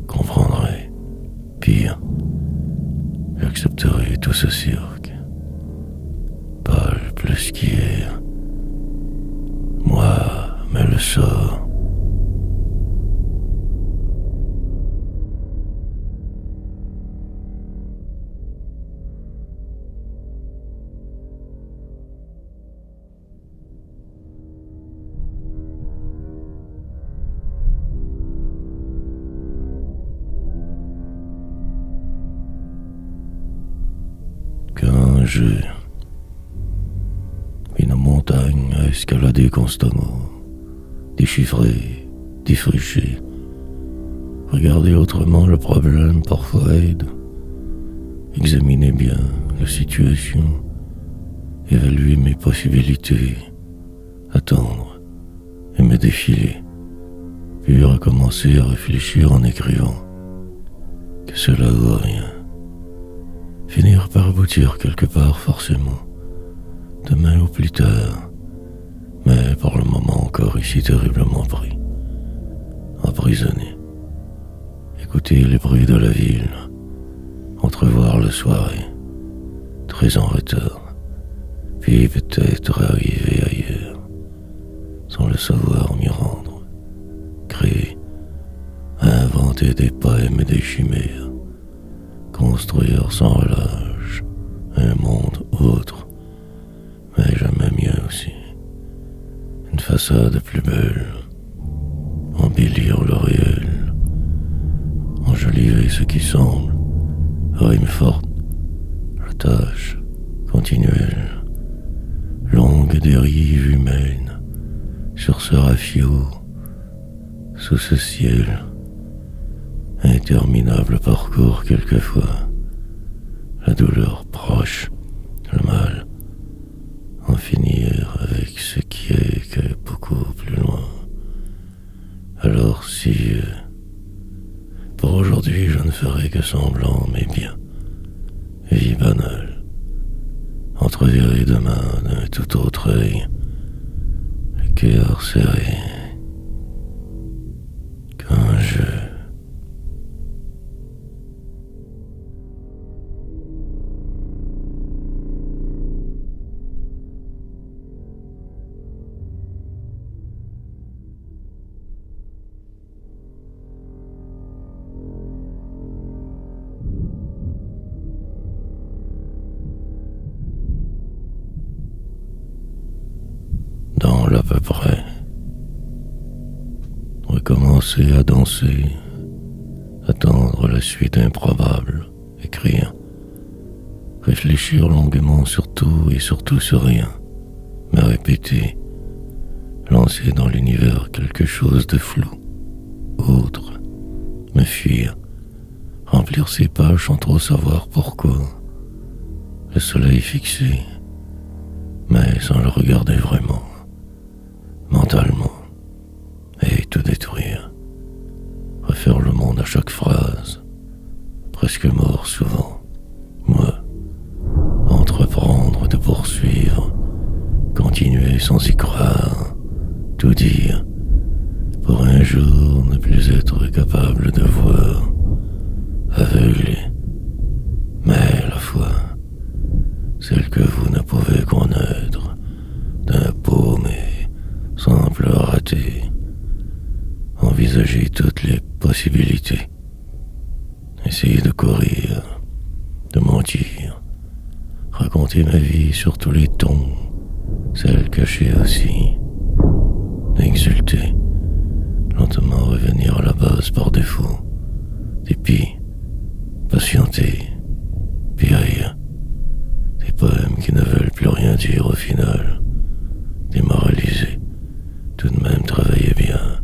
comprendrai, pire, j'accepterai tout ce cirque, pâle plus qu'hier, moi, mais le sort. Qu'un jeu, une montagne à escalader constamment, déchiffrer, défricher, regarder autrement le problème parfois aide, examiner bien la situation, évaluer mes possibilités, attendre et me défiler, puis recommencer à réfléchir en écrivant, que cela vaut rien. Finir par aboutir quelque part forcément, demain ou plus tard, mais pour le moment encore ici terriblement pris, emprisonné. Écouter les bruits de la ville, entrevoir la soirée, très en retard, puis peut-être arriver ailleurs, sans le savoir m'y rendre, créer, inventer des poèmes et des chimères, construire sans relâche un monde autre, mais jamais mieux aussi. Une façade plus belle, embellir le réel, enjoliver ce qui semble, rime forte, la tâche continuelle, longue dérive humaine, sur ce rafio, sous ce ciel, interminable parcours quelquefois, la douleur proche, le mal, en finir avec ce qui est que beaucoup plus loin. que semblant, mais bien, vie banale, entreverrée de main d'un tout autre œil, le cœur serré, qu'un jeu. Dans l'à peu près, recommencer à danser, attendre la suite improbable, écrire, réfléchir longuement sur tout et surtout sur rien, me répéter, lancer dans l'univers quelque chose de flou, autre, me fuir, remplir ses pages sans trop savoir pourquoi, le soleil fixé, mais sans le regarder vraiment, mentalement, et tout détruire, refaire le monde à chaque phrase, presque mort souvent, moi, entreprendre de poursuivre, continuer sans y croire, tout dire, pour un jour ne plus être capable de voir, aveuglé, mais la foi, celle que vous ne pouvez connaître, d'un paumé, simple raté, envisager toutes les possibilités, essayer de courir, de mentir, raconter ma vie sur tous les tons, celle cachée aussi, exulter, lentement revenir à la base par défaut, dépit, patienter, périr, des poèmes qui ne veulent plus rien dire au final, démoraliser, tout de même travailler bien,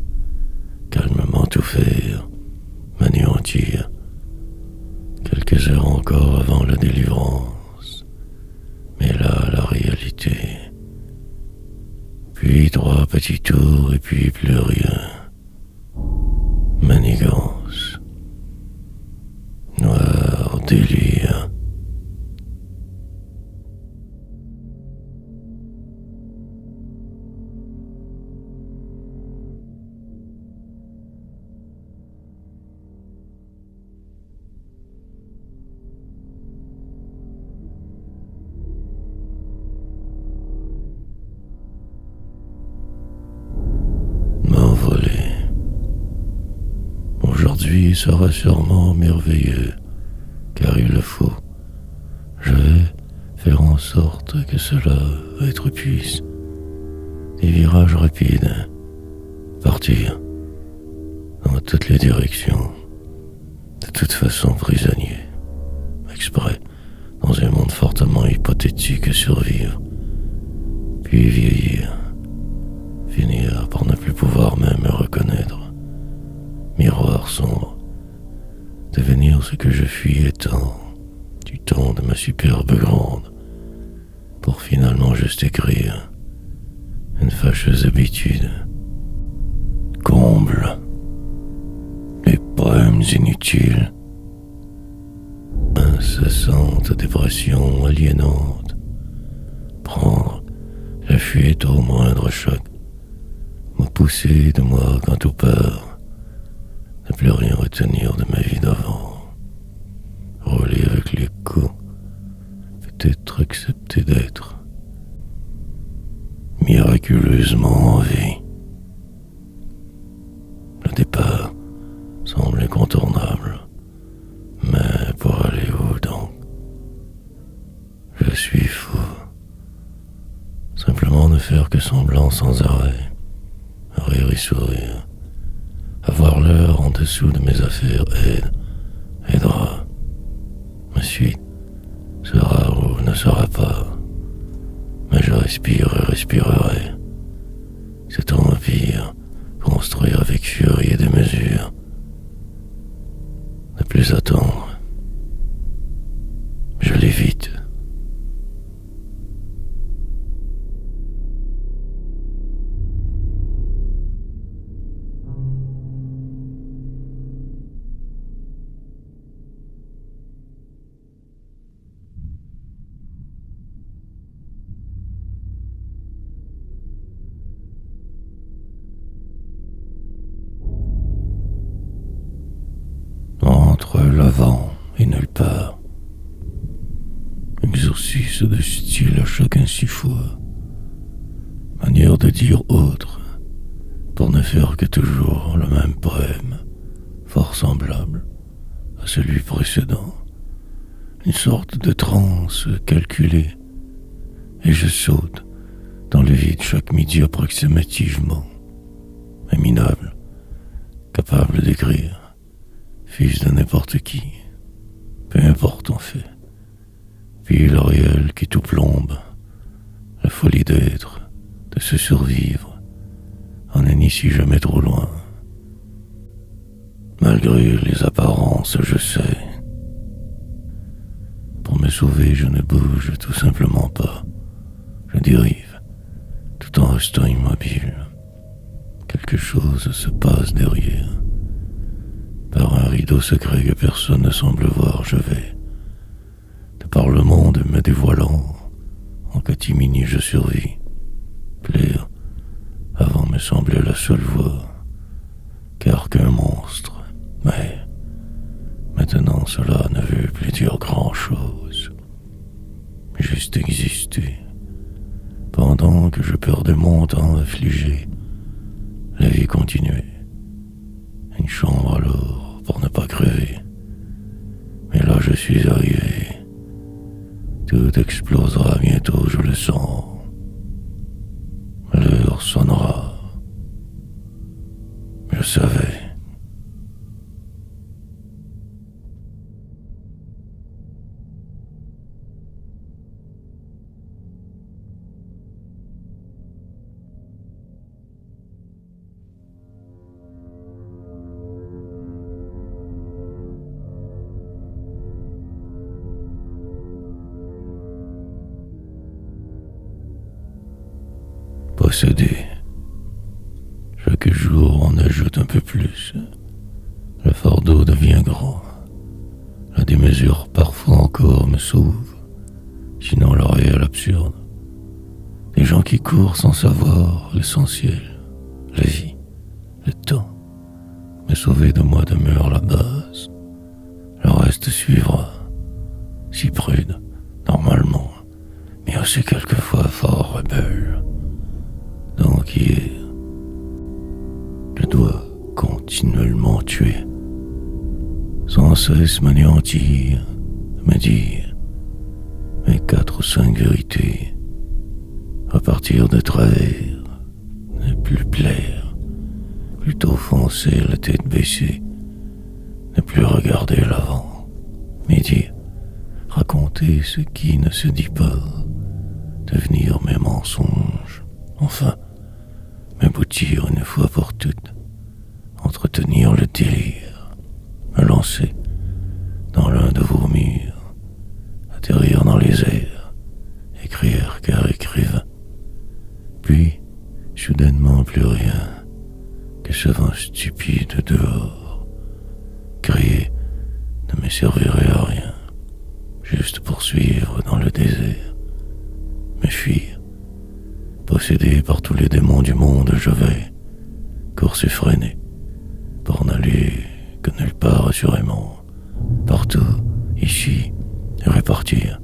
calmement tout faire, m'anéantir, quelques heures encore avant la délivrance, mais là la réalité, puis 3 petits tours et puis plus rien, manigance, noir délire. M'envoler. Aujourd'hui sera sûrement merveilleux, car il le faut. Je vais faire en sorte que cela être puisse. Des virages rapides, partir dans toutes les directions, de toute façon prisonnier, exprès, dans un monde fortement hypothétique survivre, puis vieillir, finir par ne plus pouvoir même me reconnaître, miroir sombre, devenir ce que je fuis étant, du ton de ma superbe grande, pour finalement juste écrire une fâcheuse habitude. Comble les poèmes inutiles, incessante dépression aliénante, prendre la fuite au moindre choc, me pousser de moi quand tout peur, ne plus rien retenir de ma vie d'avant, rouler avec les coups, peut-être accepter d'être miraculeusement en vie. Le départ semble incontournable, mais pour aller où donc? Je suis fou. Simplement ne faire que semblant sans arrêt, rire et sourire, avoir l'heure en dessous de mes affaires aidera. Ma suite sera ou ne sera pas, mais je respire et respirerai. C'est un empire construire avec furie et démesure. Ne plus attendre. Je l'évite. caprice de style à chacun six fois, manière de dire autre, pour ne faire que toujours le même poème, fort semblable à celui précédent, une sorte de transe calculée, et je saute dans le vide chaque midi approximativement, minable, capable d'écrire, fils de n'importe qui, peu importe en fait. Puis le réel qui tout plombe, la folie d'être, de se survivre, en initie jamais trop loin. Malgré les apparences, je sais. Pour me sauver, je ne bouge tout simplement pas. Je dérive, tout en restant immobile. Quelque chose se passe derrière. Par un rideau secret que personne ne semble voir, je vais. De par le monde me dévoilant, en catimini je survis. Plaire, avant me semblait la seule voie, car qu'un monstre. Mais maintenant cela ne veut plus dire grand-chose. Juste exister. Pendant que je perdais mon temps affligé, la vie continuait. Une chambre alors, pour ne pas crever. Mais là je suis arrivé. Tout explosera bientôt, je le sens. L'heure sonnera. Je savais. Possédé. Chaque jour on ajoute un peu plus. Le fardeau devient grand. La démesure parfois encore me sauve. Sinon le réel absurde. Des gens qui courent sans savoir l'essentiel. La vie, le temps. Mais sauver de moi demeure la base. Le reste suivra. Si prude, normalement, mais aussi quelquefois fort rebelle. Donc hier, je dois continuellement tuer, sans cesse m'anéantir, me dire mes 4 ou 5 vérités, repartir de travers, ne plus plaire, plutôt foncer la tête baissée, ne plus regarder l'avant, mais dire, raconter ce qui ne se dit pas, devenir mes mensonges, enfin, m'aboutir une fois pour toutes, entretenir le délire, me lancer dans l'un de vos murs, atterrir dans les airs, écrire car écrivain, puis soudainement plus rien que ce vent stupide dehors, crier ne me servirait à rien, juste poursuivre dans le désert, me fuir. Possédé par tous les démons du monde, je vais, course effrénée, pour n'aller que nulle part assurément, partout, ici, et répartir.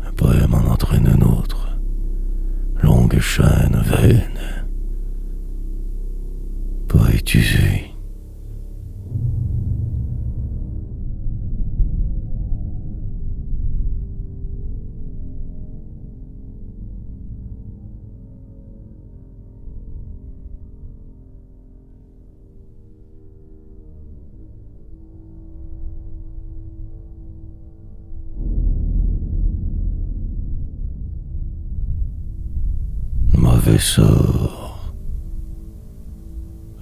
Un poème en entraîne un autre, longue chaîne vaine, poétisée. Mauvais sort,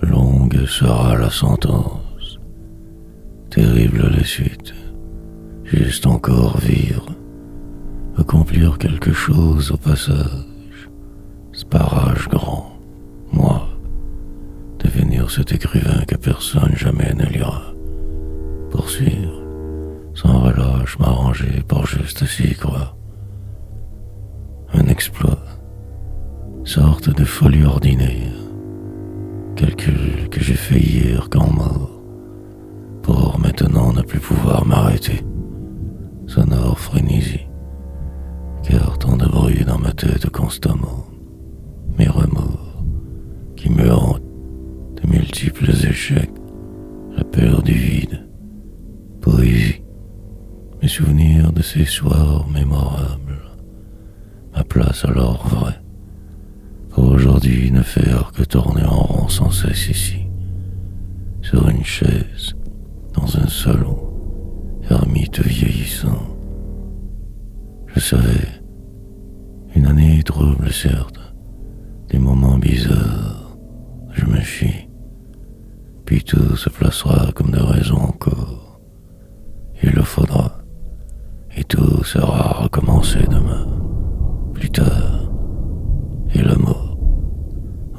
longue sera la sentence, terrible la suite, juste encore vivre, accomplir quelque chose au passage, sparage grand, moi, devenir cet écrivain que personne jamais ne lira, poursuivre, sans relâche m'arranger pour juste s'y croire, un exploit, sorte de folie ordinaire, calcul que j'ai fait hier quand mort, pour maintenant ne plus pouvoir m'arrêter, sonore frénésie, tête constamment, mes remords qui me hantent, de multiples échecs, la peur du vide, poésie, mes souvenirs de ces soirs mémorables, ma place alors vraie, pour aujourd'hui ne faire que tourner en rond sans cesse ici, sur une chaise, dans un salon, ermite vieillissant. Je savais, une année trouble certes, des moments bizarres, je me chie, puis tout se placera comme de raison encore. Il le faudra, et tout sera recommencé demain, plus tard, et la mort,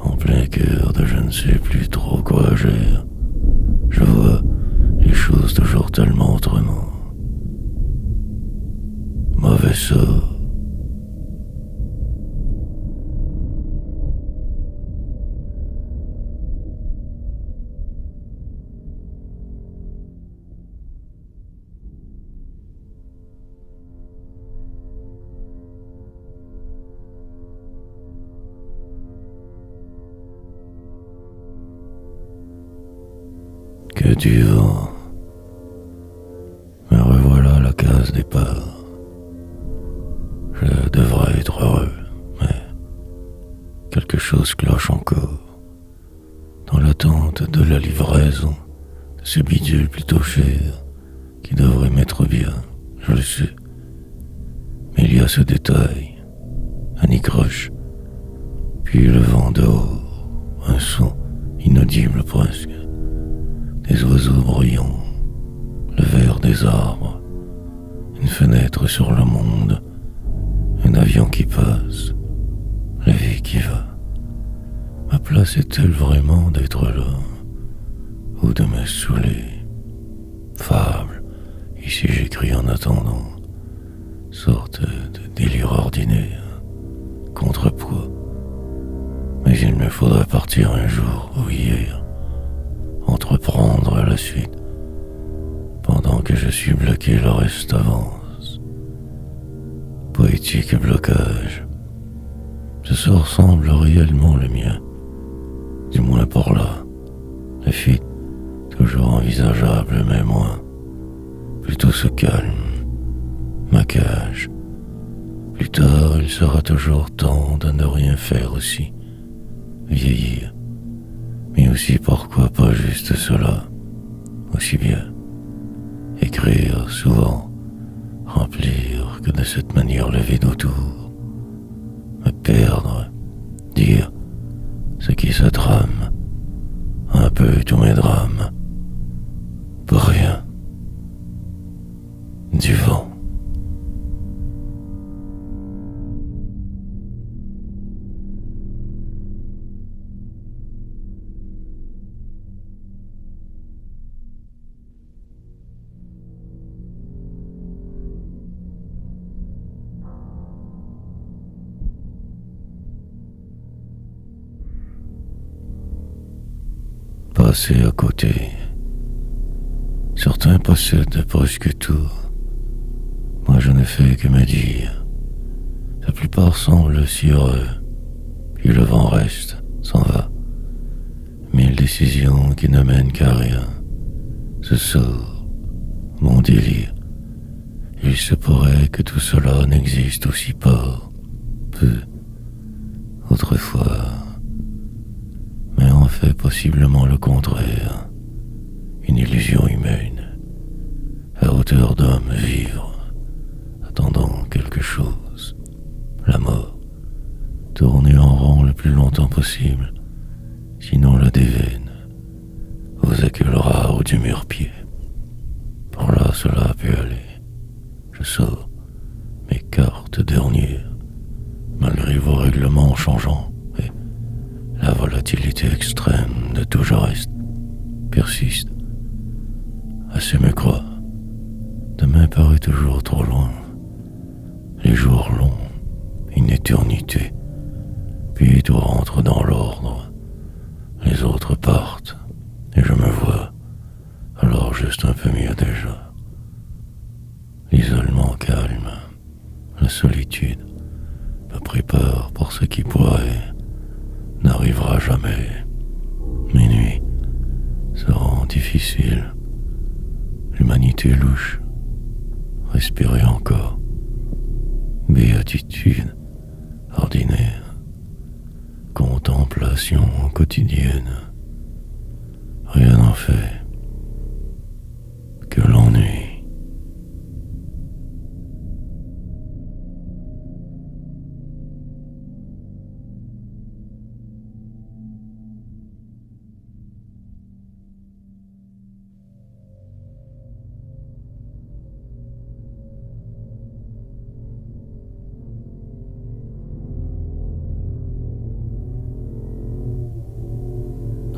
en plein cœur de je ne sais plus trop quoi agir. Je vois les choses toujours tellement autrement. Mauvais sort. Que du vent. Me revoilà à la case départ. Je devrais être heureux, mais quelque chose cloche encore. Dans l'attente de la livraison de ce bidule plutôt cher qui devrait m'être bien, je le sais. Mais il y a ce détail, un icroche, puis le vent dehors, un son inaudible presque, des oiseaux bruyants, le vert des arbres, une fenêtre sur le monde, un avion qui passe, la vie qui va. Ma place est-elle vraiment d'être là, ou de me saouler? Fable, ici j'écris en attendant, sorte de délire ordinaire, contrepoids. Mais il me faudrait partir un jour ou hier, entreprendre la suite, pendant que je suis bloqué le reste avance. Poétique blocage. Ce sort semble réellement le mien, du moins pour là. La fuite, toujours envisageable, mais moins. Plutôt ce calme, ma cage. Plus tard, il sera toujours temps de ne rien faire aussi. Vieillir. Mais aussi pourquoi pas juste cela. Aussi bien. Écrire souvent. Remplir que de cette manière le vide autour. Me perdre. Dire ce qui se trame. Un peu tous mes drames. Pour rien. Du vent. Passer à côté. Certains possèdent presque tout. Moi je ne fais que me dire. La plupart semblent si heureux. Puis le vent reste, s'en va. Mille décisions qui ne mènent qu'à rien. Ce sort, mon délire. Il se pourrait que tout cela n'existe aussi pas. Peu. Autrefois. Mais en fait possiblement le contraire. Une illusion humaine. À hauteur d'homme vivre. Attendant quelque chose. La mort. Tourner en rond le plus longtemps possible. Sinon la déveine. Vous acculera au du mur-pied. Pour là cela peut aller. Je sors mes cartes dernières. Malgré vos règlements changeants. Et la volatilité extrême de tout je reste. Persiste. Assez me croire. Demain paraît toujours trop loin. Les jours longs, une éternité. Puis tout rentre dans l'ordre. Les autres partent, et je me vois, alors juste un peu mieux déjà. L'isolement calme, la solitude, me prépare pour ce qui pourrait, n'arrivera jamais. Mes nuits seront difficiles. L'humanité louche. Respirer encore. Béatitude ordinaire. Contemplation quotidienne. Rien n'en fait que l'ennui.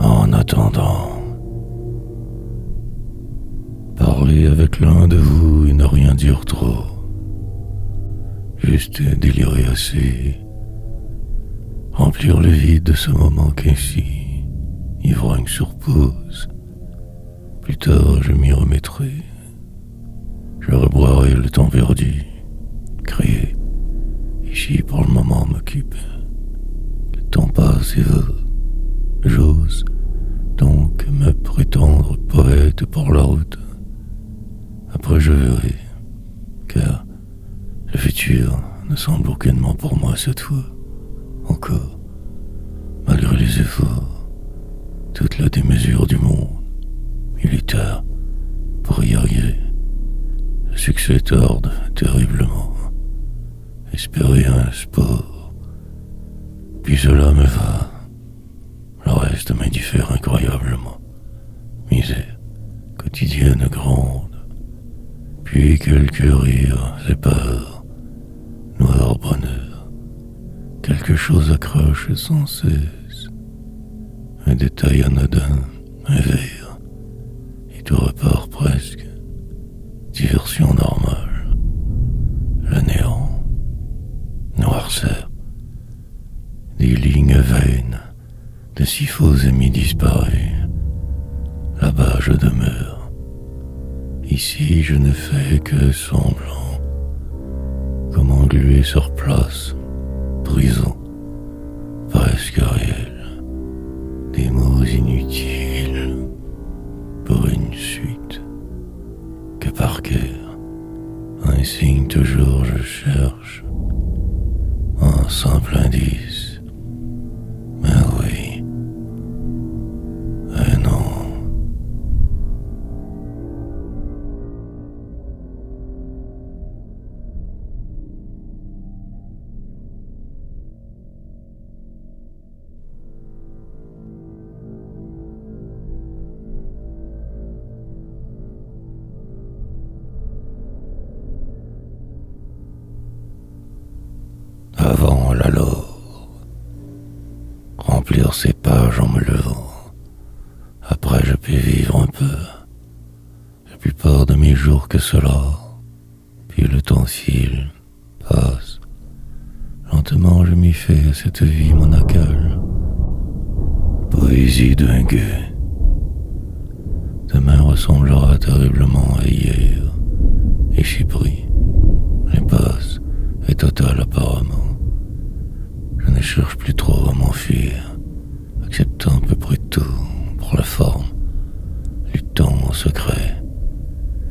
En attendant, parler avec l'un de vous et ne rien dire trop. Juste délirer assez. Remplir le vide de ce moment qu'ainsi, ivrogne sur pause. Plus tard, je m'y remettrai. Je reboirai le temps perdu. Crier, ici pour le moment m'occupe. Le temps passe et va. J'ose donc me prétendre poète pour la route. Après je verrai, car le futur ne semble aucunement pour moi cette fois. Encore, malgré les efforts, toute la démesure du monde, il est tard pour y arriver. Le succès tarde terriblement. Espérer un sport, puis cela me va. Le reste m'indiffère incroyablement. Misère quotidienne grande, puis quelques rires épars, noir bonheur. Quelque chose accroche sans cesse. Un détail anodin, un verre, et tout repart presque. Diversion normale. Le néant, noirceur, des lignes vaines, de si faux amis disparus. Là-bas je demeure. Ici je ne fais que semblant. Comme englué sur place. Prison. Presque réel. Des mots inutiles. Pour une suite. Que par cœur. Un signe toujours je cherche. Un simple indice. Mais oui. Non. Avant l'alors, remplir ces pages en me levant. Après, je puis vivre un peu. La plupart de mes jours que cela. Puis le temps file, passe. Lentement, je m'y fais à cette vie monacale. Poésie d'un guet. Demain ressemblera terriblement à hier. Et Chyprie, l'impasse est totale apparemment. Je ne cherche plus trop à m'enfuir, acceptant à peu près tout. Pour la forme, luttant en secret,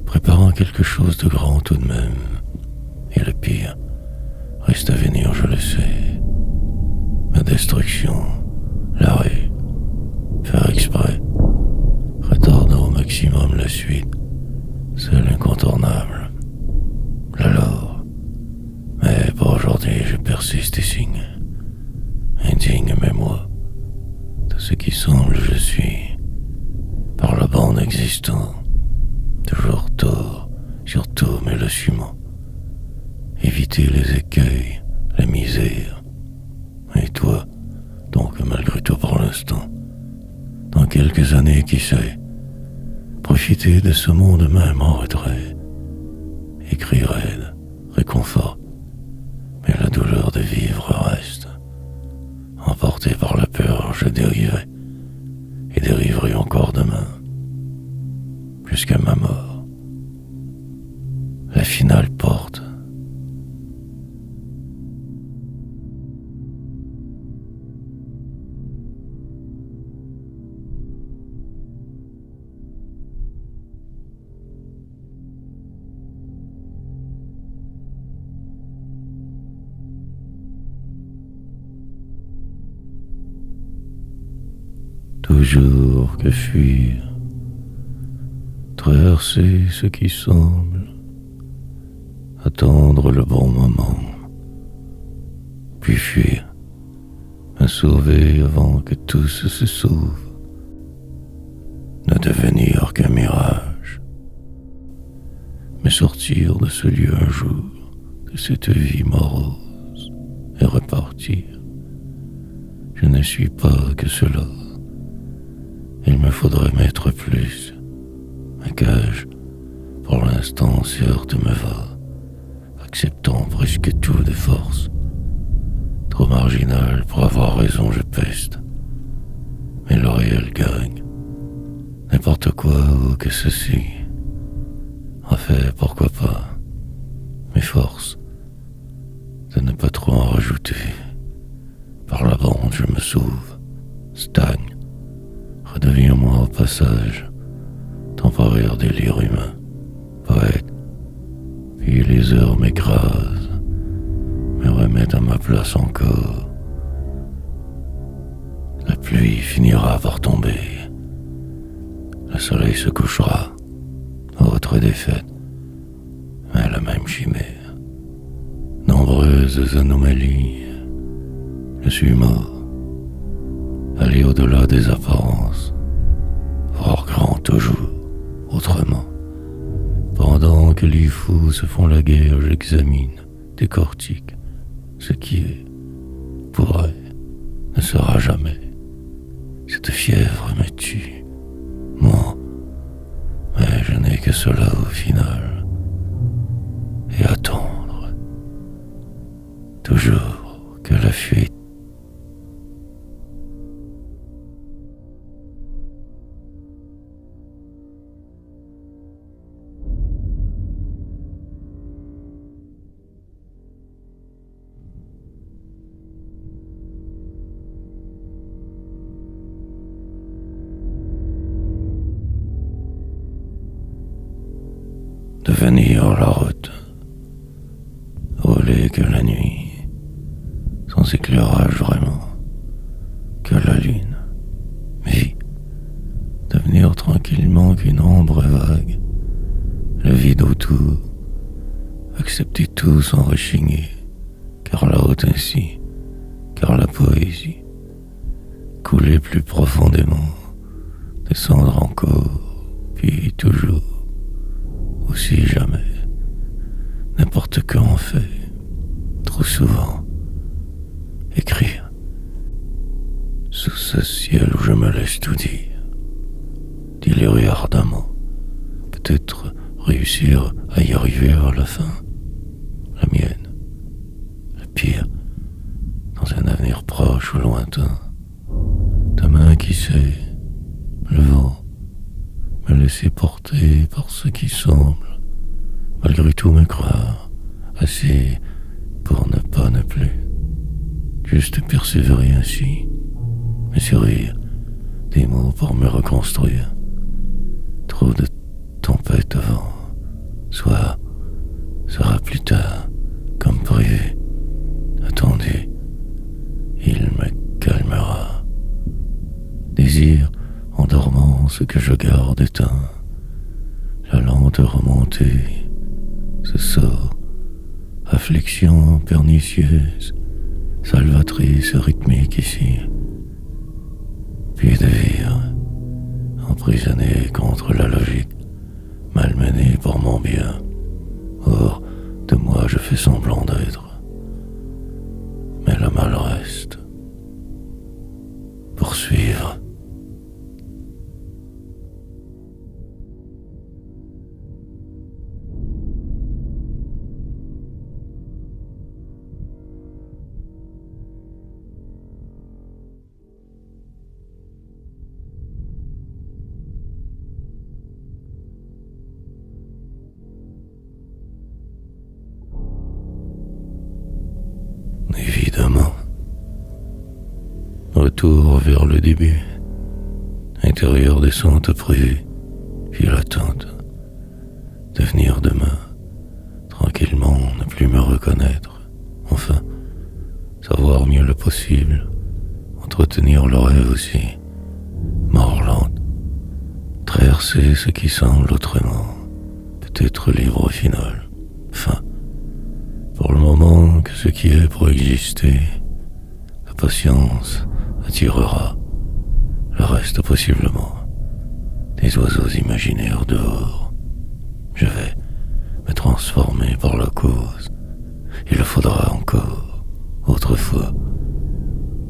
préparant quelque chose de grand tout de même. Et le pire reste à venir, je le sais. Ma destruction, l'arrêt, faire exprès, retardant au maximum la suite, c'est l'incontournable. Alors, mais pour aujourd'hui, je persiste et signe. Indigne mais moi. Ce qui semble je suis, par la bande existant, toujours tort, surtout mais l'assumant. Éviter les écueils, la misère. Et toi, donc malgré tout pour l'instant, dans quelques années qui sait, profiter de ce monde même en retrait. Écrit raide, réconfort, mais la douleur de vivre reste. Emporté par la peur, je dériverai, et dériverai encore demain, jusqu'à ma mort. La finale porte. toujours que fuir, traverser ce qui semble, attendre le bon moment, puis fuir, me sauver avant que tous se sauvent, ne devenir qu'un mirage, mais sortir de ce lieu un jour, de cette vie morose, et repartir. Je ne suis pas que cela. Il me faudrait mettre plus. Ma cage, pour l'instant, certes me va, acceptant presque tout de force. Trop marginal pour avoir raison, je peste. Mais le réel gagne. N'importe quoi ou que ceci. En fait, pourquoi pas. Mes forces, de ne pas trop en rajouter. Par la bande, je me sauve, stagne, redeviens moi au passage, temporaire délire humain, poète. Puis les heures m'écrasent, me remettent à ma place encore. La pluie finira par tomber, le soleil se couchera, autre défaite, mais la même chimère. Nombreuses anomalies. Je suis mort, aller au-delà des apparences, voir grand toujours, autrement. Pendant que les fous se font la guerre, j'examine, décortique, ce qui est, pourrait, ne sera jamais. Cette fièvre me tue, moi, mais je n'ai que cela au final. Et attendre, toujours que la fuite. Devenir la route, rouler que la nuit, sans éclairage vraiment, que la lune, vie, devenir tranquillement qu'une ombre vague, le vide autour, accepter tout sans rechigner, car la route ainsi, car la poésie, couler plus profondément, descendre encore, puis toujours, aussi jamais, n'importe quand on fait, trop souvent, écrire, sous ce ciel où je me laisse tout dire, délirer ardemment, peut-être réussir à y arriver à la fin, la mienne, le pire, dans un avenir proche ou lointain, demain qui sait, le vent, me laisser porter par ce qui semble, malgré tout me croire, assez pour ne pas ne plus, juste persévérer ainsi, me sourire, des mots pour me reconstruire, trop de tempêtes avant, soit sera plus tard, comme prévu, attendu, il me calmera, désir, en dormant ce que je garde éteint, la lente remontée, ce sort, affliction pernicieuse, salvatrice rythmique ici, puis de vivre, emprisonné contre la logique, malmené pour mon bien, or de moi je fais semblant d'être, mais le mal reste, poursuivre. Évidemment. Retour vers le début. Intérieur descente prévue, puis l'attente. Devenir demain. Tranquillement, ne plus me reconnaître. Enfin, savoir mieux le possible. Entretenir le rêve aussi. traverser ce qui semble autrement, peut-être libre au final. Enfin, pour le moment, que ce qui est pour exister, la patience attirera le reste possiblement des oiseaux imaginaires dehors. Je vais me transformer par la cause. Il le faudra encore, autrefois.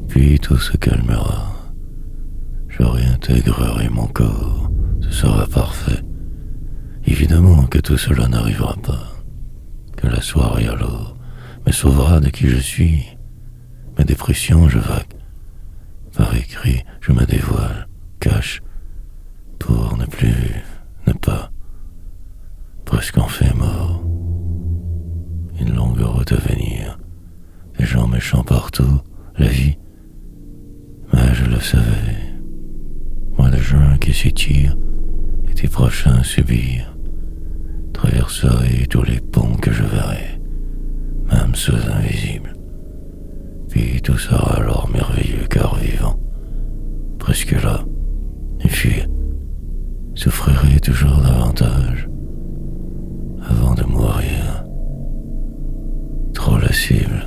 Puis tout se calmera. Je réintégrerai mon corps. Ce sera parfait. Évidemment que tout cela n'arrivera pas. Que la soirée alors me sauvera de qui je suis. Mes dépressions, je vague. Par écrit, je me dévoile, cache, pour ne pas, presque en fait mort. Une longue route à venir, des gens méchants partout, la vie. Mais je le savais, moi le juin qui s'étire, était prochain à subir, traverserai tous les ponts que je verrai, même ceux invisibles. Puis tout sera alors merveilleux car vivant, presque là, et fuir, souffrirai toujours davantage, avant de mourir, trop la cible.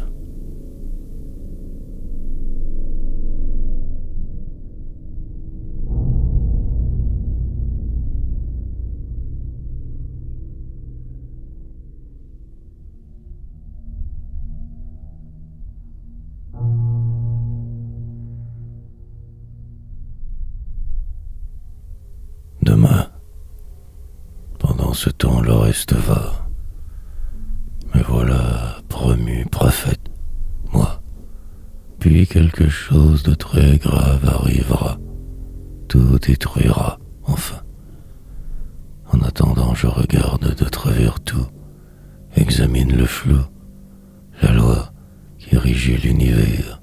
Demain, pendant ce temps, le reste va. Me voilà promu prophète, moi. Puis quelque chose de très grave arrivera. Tout détruira, enfin. En attendant, je regarde de travers tout, examine le flou, la loi qui régit l'univers,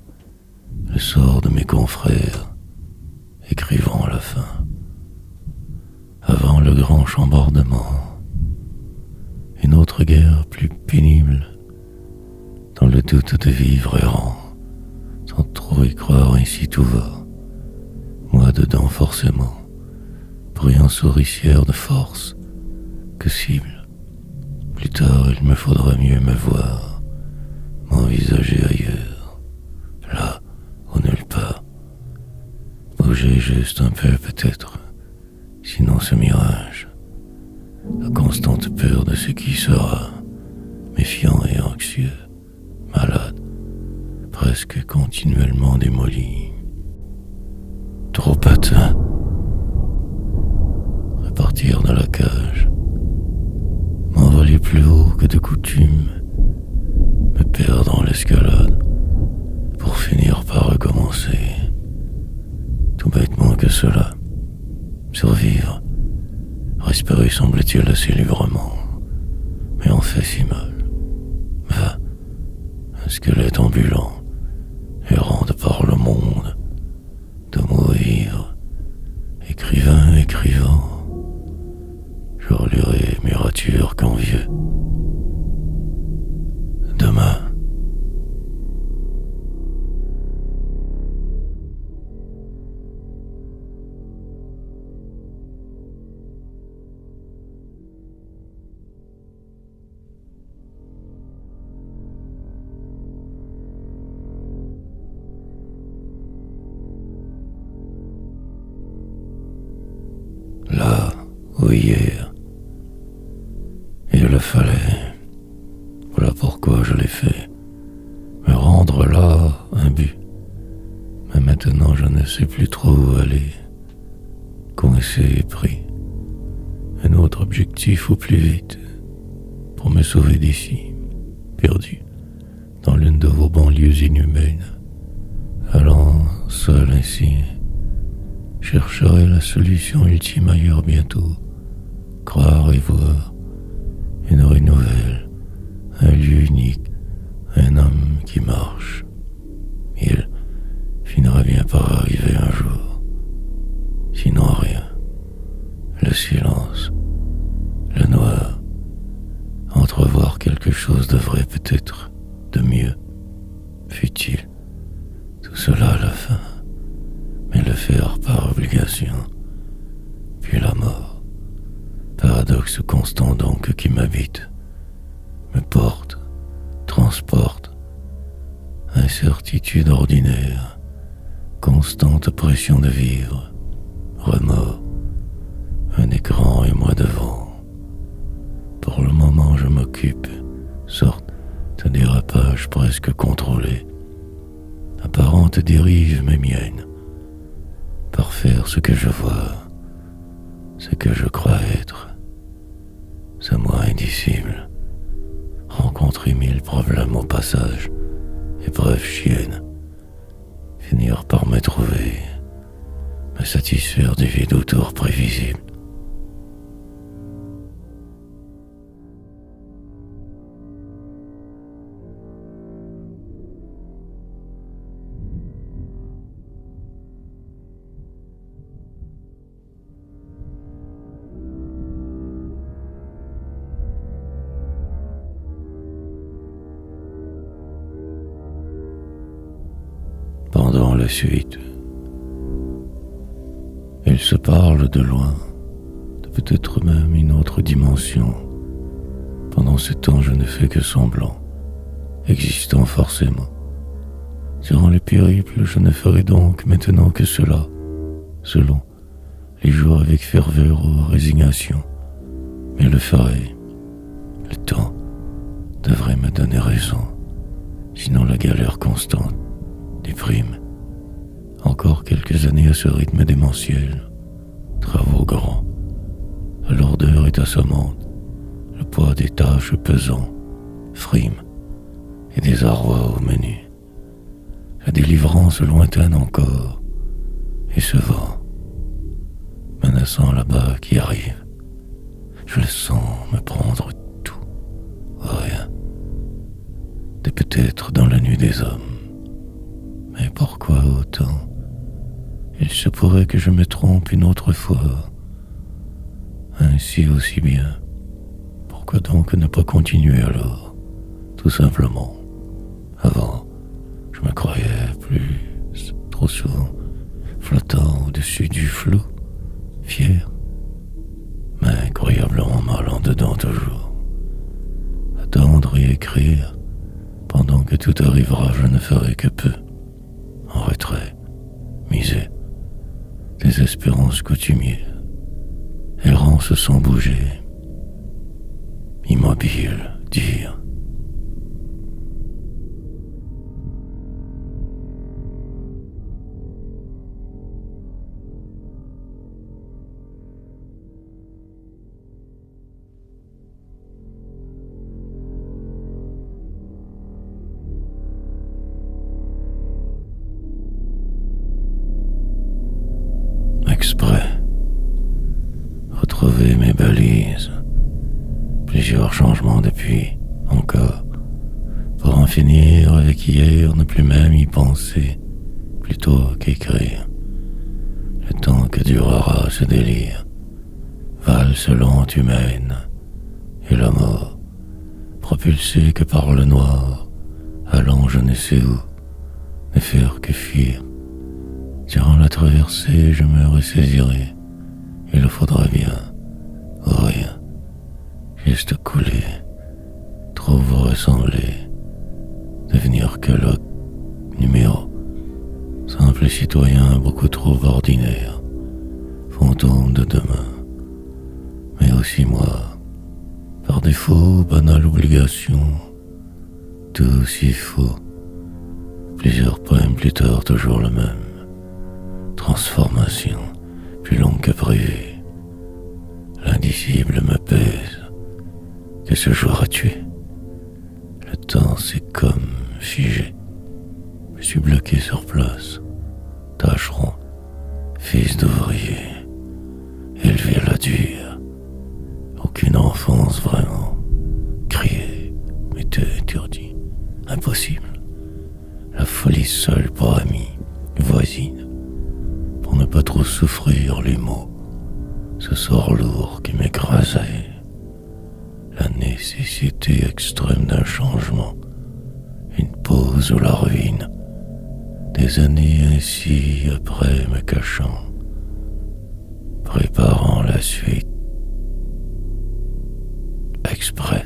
le sort de mes confrères, écrivant à la fin. Avant le grand chambardement, une autre guerre plus pénible, dans le doute de vivre errant, sans trop y croire ainsi tout va, moi dedans forcément, bruyant souricière de force, que cible. Plus tard il me faudra mieux me voir, m'envisager ailleurs, là où nulle part, bouger juste un peu peut-être. Sinon ce mirage, la constante peur de ce qui sera, méfiant et anxieux, malade, presque continuellement démoli. Trop atteint. Repartir de la cage, m'envoler plus haut que de coutume, me perdre dans l'escalade, pour finir par recommencer. Tout bêtement que cela. Survivre, respirer semble-t-il assez librement, mais on fait si mal. Va, un squelette ambulant, errant de par le monde, de mourir, écrivant, je relirai mes ratures qu'envieux. Demain, là où hier, il le fallait. Voilà pourquoi je l'ai fait. Me rendre là, un but. Mais maintenant je ne sais plus trop où aller. Coincé et pris. Un autre objectif au plus vite. Pour me sauver d'ici, perdu, dans l'une de vos banlieues inhumaines. Allant seul ainsi, chercherai la solution ultime ailleurs bientôt. Croire et voir une rue nouvelle, un lieu unique, un homme qui marche. Il finira bien par arriver un jour. Sinon rien. Le silence, le noir. Entrevoir quelque chose de vrai peut-être, de mieux. Futile. Tout cela à la fin. Mais le faire par obligation. Puis la mort. Incertitude ordinaire, constante pression de vivre, remords, un écran et moi devant. Pour le moment je m'occupe, sorte de dérapage presque contrôlé, apparente dérive mes miennes, par faire ce que je vois, ce que je crois être. Ce moi indicible, rencontrer 1000 problèmes au passage, épreuve chienne, finir par me trouver, me satisfaire du vide autour prévisible. Pendant la suite, ils se parlent de loin, de peut-être même une autre dimension. Pendant ce temps, je ne fais que semblant, existant forcément. Durant les périples, je ne ferai donc maintenant que cela, selon les jours avec ferveur ou résignation. Mais le ferai. Le temps devrait me donner raison, sinon la galère constante déprime. Encore quelques années à ce rythme démentiel. Travaux grands. La lourdeur est assommante. Le poids des tâches pesant. Frime. Et désarroi au menu. La délivrance lointaine encore. Et ce vent menaçant là-bas qui arrive. Je le sens me prendre tout. Rien. Et peut-être dans la nuit des hommes. Mais pourquoi autant? Il se pourrait que je me trompe une autre fois. Ainsi aussi bien. Pourquoi donc ne pas continuer alors? Tout simplement. Avant, je me croyais plus, trop souvent, flottant au-dessus du flou, fier, mais incroyablement mal en dedans toujours. Attendre et écrire, pendant que tout arrivera, je ne ferai que peu. En retrait, misé, des espérances coutumières, errance sans bouger, immobile, dire. Exprès. Retrouver mes balises. Plusieurs changements depuis, encore. Pour en finir avec hier, ne plus même y penser, plutôt qu'écrire. Le temps que durera ce délire. Valse lente humaine. Et la mort, propulsée que par le noir, allant je ne sais où, ne faire que fuir. Durant la traversée, je me ressaisirai. Il le faudra bien, ou rien. Juste couler, trop vous ressembler, devenir que le numéro. Simple citoyen beaucoup trop ordinaire, fantôme de demain. Mais aussi moi, par défaut, banale obligation, tout si faux. Plusieurs poèmes plus tard, toujours le même. Transformation, plus longue que prévu. L'indicible me pèse. Que ce jour a tué. Le temps c'est comme figé. Je suis bloqué sur place. Tâcheron, fils d'ouvrier, élevé à la dure. Aucune enfance vraiment. Crier, m'était interdit. Impossible. La folie seule pour amis, voisine. Pour ne pas trop souffrir les mots, ce sort lourd qui m'écrasait, la nécessité extrême d'un changement, une pause ou la ruine, des années ainsi après me cachant, préparant la suite, exprès.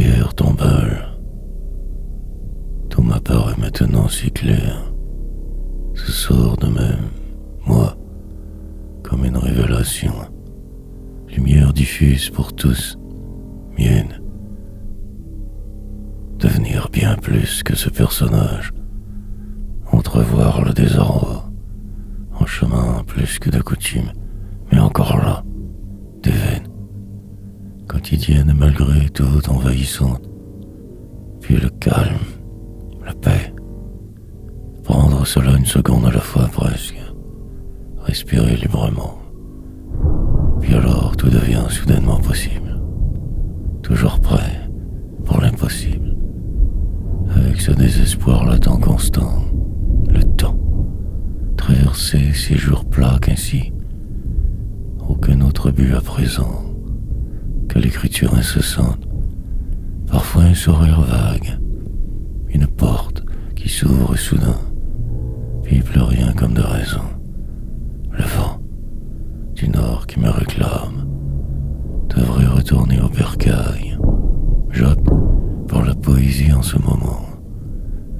pierre tombale. Tout m'apparaît maintenant si clair. Ce sort de même, moi, comme une révélation. Lumière diffuse pour tous, mienne. Devenir bien plus que ce personnage. Entrevoir le désarroi. En chemin plus que de coutume, mais encore là, des veines. Quotidienne malgré tout envahissante. Puis le calme, la paix. Prendre cela une seconde à la fois presque. Respirer librement. Puis alors tout devient soudainement possible. Toujours prêt pour l'impossible. Avec ce désespoir latent constant. Le temps. Traverser ces jours plats qu'ainsi. Aucun autre but à présent que l'écriture incessante. Parfois un sourire vague. Une porte qui s'ouvre soudain. Puis plus rien comme de raison. Le vent du nord qui me réclame devrait retourner au bercail. J'opte pour la poésie en ce moment.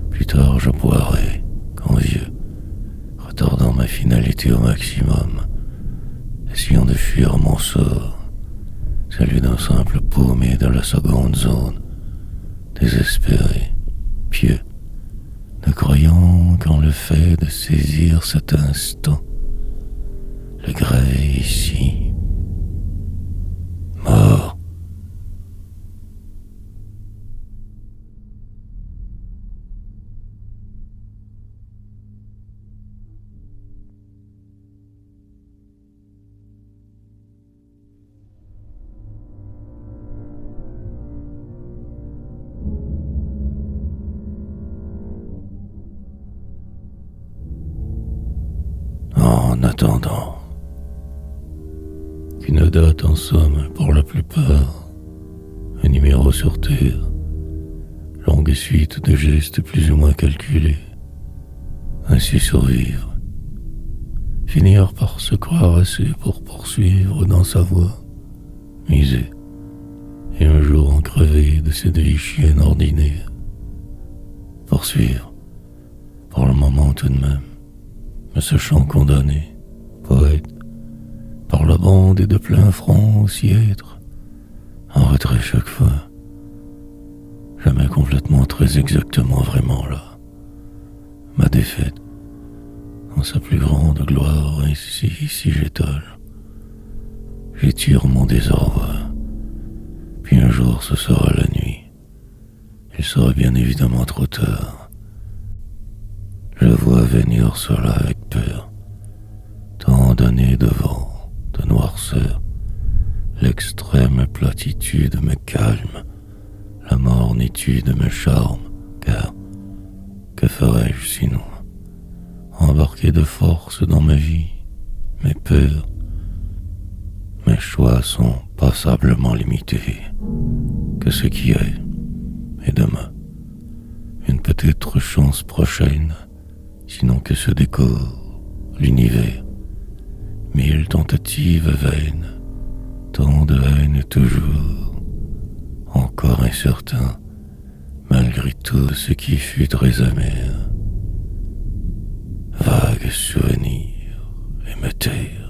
Plus tard je boirai, quand vieux, retardant ma finalité au maximum, essayant de fuir mon sort, celui d'un simple paumé dans la seconde zone, désespéré, pieux, ne croyant qu'en le fait de saisir cet instant, le grès ici, mort. En attendant qu'une date en somme pour la plupart, un numéro sur terre, longue suite de gestes plus ou moins calculés, ainsi survivre, finir par se croire assez pour poursuivre dans sa voie, miser, et un jour en crever de cette vie chienne ordinaire, poursuivre, pour le moment tout de même, me sachant condamné, poète, par la bande et de plein front aussi être, en retrait chaque fois, jamais complètement très exactement vraiment là, ma défaite, en sa plus grande gloire ainsi si j'étale, j'étire mon désarroi, puis un jour ce sera la nuit, il sera bien évidemment trop tard. Je vois venir cela avec peur, tant d'années de vent, de noirceur, l'extrême platitude me calme, la mornitude me charme, car que ferais-je sinon? Embarquer de force dans ma vie, mes peurs, mes choix sont passablement limités, que ce qui est, et demain, une peut-être chance prochaine, sinon que se décore l'univers. 1000 tentatives vaines, tant de haine toujours, encore incertain, malgré tout ce qui fut très amer. Vague souvenir et me taire.